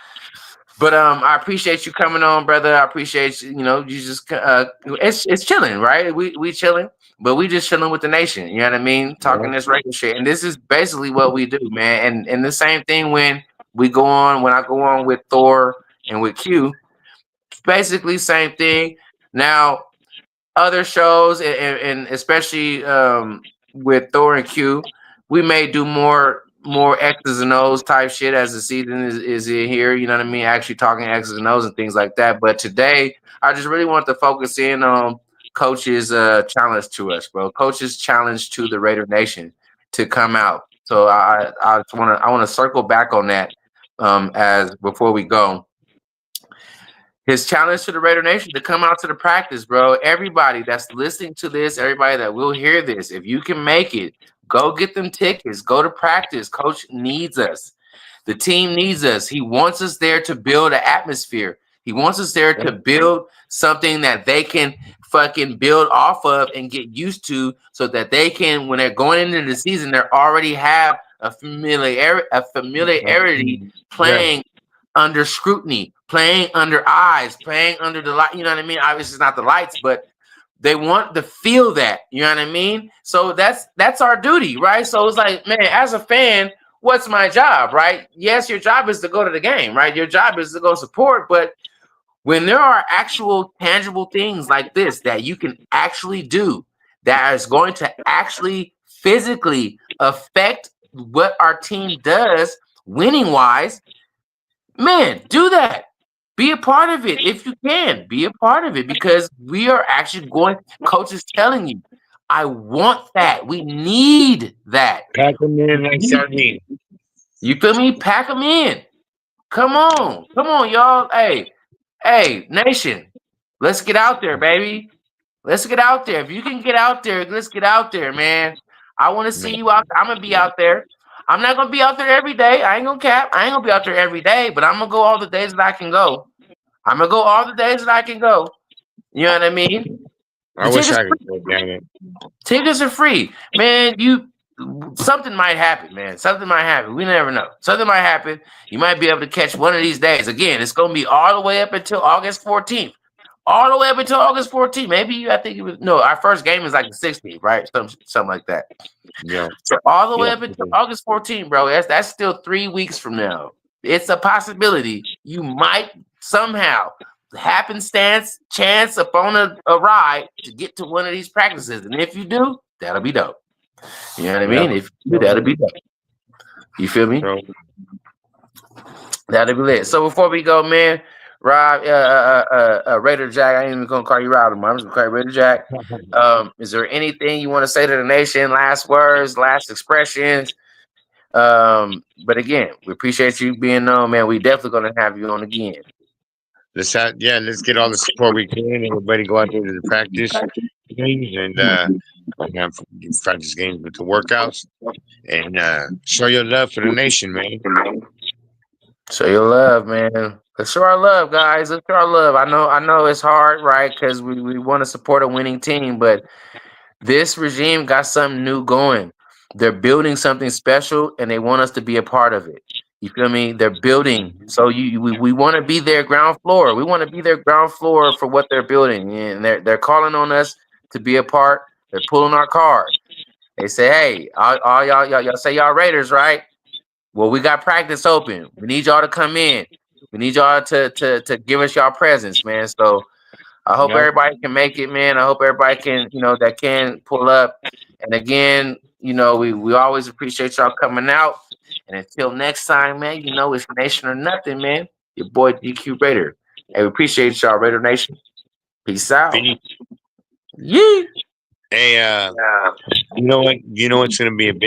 But I appreciate you coming on, brother. I appreciate you. You know, you just it's chilling, right? We chilling, but we just chilling with the nation. You know what I mean? Talking this regular shit, and this is basically what we do, man. And the same thing when I go on with Thor and with Q, basically same thing. Now other shows and especially with Thor and Q, we may do more X's and O's type shit as the season is in here. You know what I mean? Actually talking X's and O's and things like that. But today, I just really want to focus in on Coach's challenge to us, bro. Coach's challenge to the Raider Nation to come out. So I want to circle back on that as before we go. His challenge to the Raider Nation to come out to the practice, bro. Everybody that's listening to this, everybody that will hear this, if you can make it, go get them tickets. Go to practice. Coach needs us. The team needs us. He wants us there to build an atmosphere. He wants us there to build something that they can fucking build off of and get used to so that they can, when they're going into the season, they already have a familiarity playing under scrutiny, playing under eyes, playing under the light. You know what I mean? Obviously, it's not the lights, but they want to feel that. You know what I mean? So that's our duty, right? So it's like, man, as a fan, what's my job, right? Yes, your job is to go to the game, right? Your job is to go support, but when there are actual tangible things like this that you can actually do that is going to actually physically affect what our team does winning wise, man, do that. Be a part of it if you can. Be a part of it because we are actually going. Coach is telling you, I want that. We need that. Pack them in like sardines. You feel me? Pack them in. Come on, y'all. Hey, nation, let's get out there, baby. Let's get out there. If you can get out there, let's get out there, man. I want to see you out. I'm gonna be out there. I'm not gonna be out there every day. I ain't gonna cap. I ain't gonna be out there every day, but I'm gonna go all the days that I can go. I'm gonna go all the days that I can go. You know what I mean? I wish I could go down it. Tickets are free, man. Something might happen, man. Something might happen. We never know. Something might happen. You might be able to catch one of these days. Again, it's gonna be all the way up until August 14th. All the way up until August 14th. Maybe I think it was our first game is like the 16th, right? Something like that. Yeah. So all the way up until August 14th, bro. That's still 3 weeks from now. It's a possibility you might somehow happenstance chance upon a ride to get to one of these practices. And if you do, that'll be dope. You know what I mean? If you do, that'll be dope. You feel me? That'll be lit. So before we go, man, Rob, Raider Jack, I ain't even gonna call you Rob anymore. I'm just gonna call you Raider Jack. Is there anything you want to say to the nation? Last words, last expressions? But again, we appreciate you being on, man. We definitely gonna have you on again. Let's get all the support we can. Everybody go out there to the practice games and have practice games with the workouts and show your love for the nation, man. Show your love, man. Let's show our love, guys. Let's show our love. I know it's hard, right? Because we want to support a winning team, but This regime got something new going. They're building something special, and they want us to be a part of it. You feel me? They're building. So we want to be their ground floor. We want to be their ground floor for what they're building, and they're calling on us to be a part. They're pulling our card. They say, "Hey, all y'all say y'all Raiders, right? Well, we got practice open. We need y'all to come in. We need y'all to give us y'all presence, man." So I hope Yep. everybody can make it, man. I hope everybody can, that can pull up. And again, we always appreciate y'all coming out. And until next time, man, it's Nation or Nothing, man. Your boy DQ Raider. Hey, we appreciate y'all, Raider Nation. Peace out. Vinny, Yeah. hey, you know what? You know what's going to be a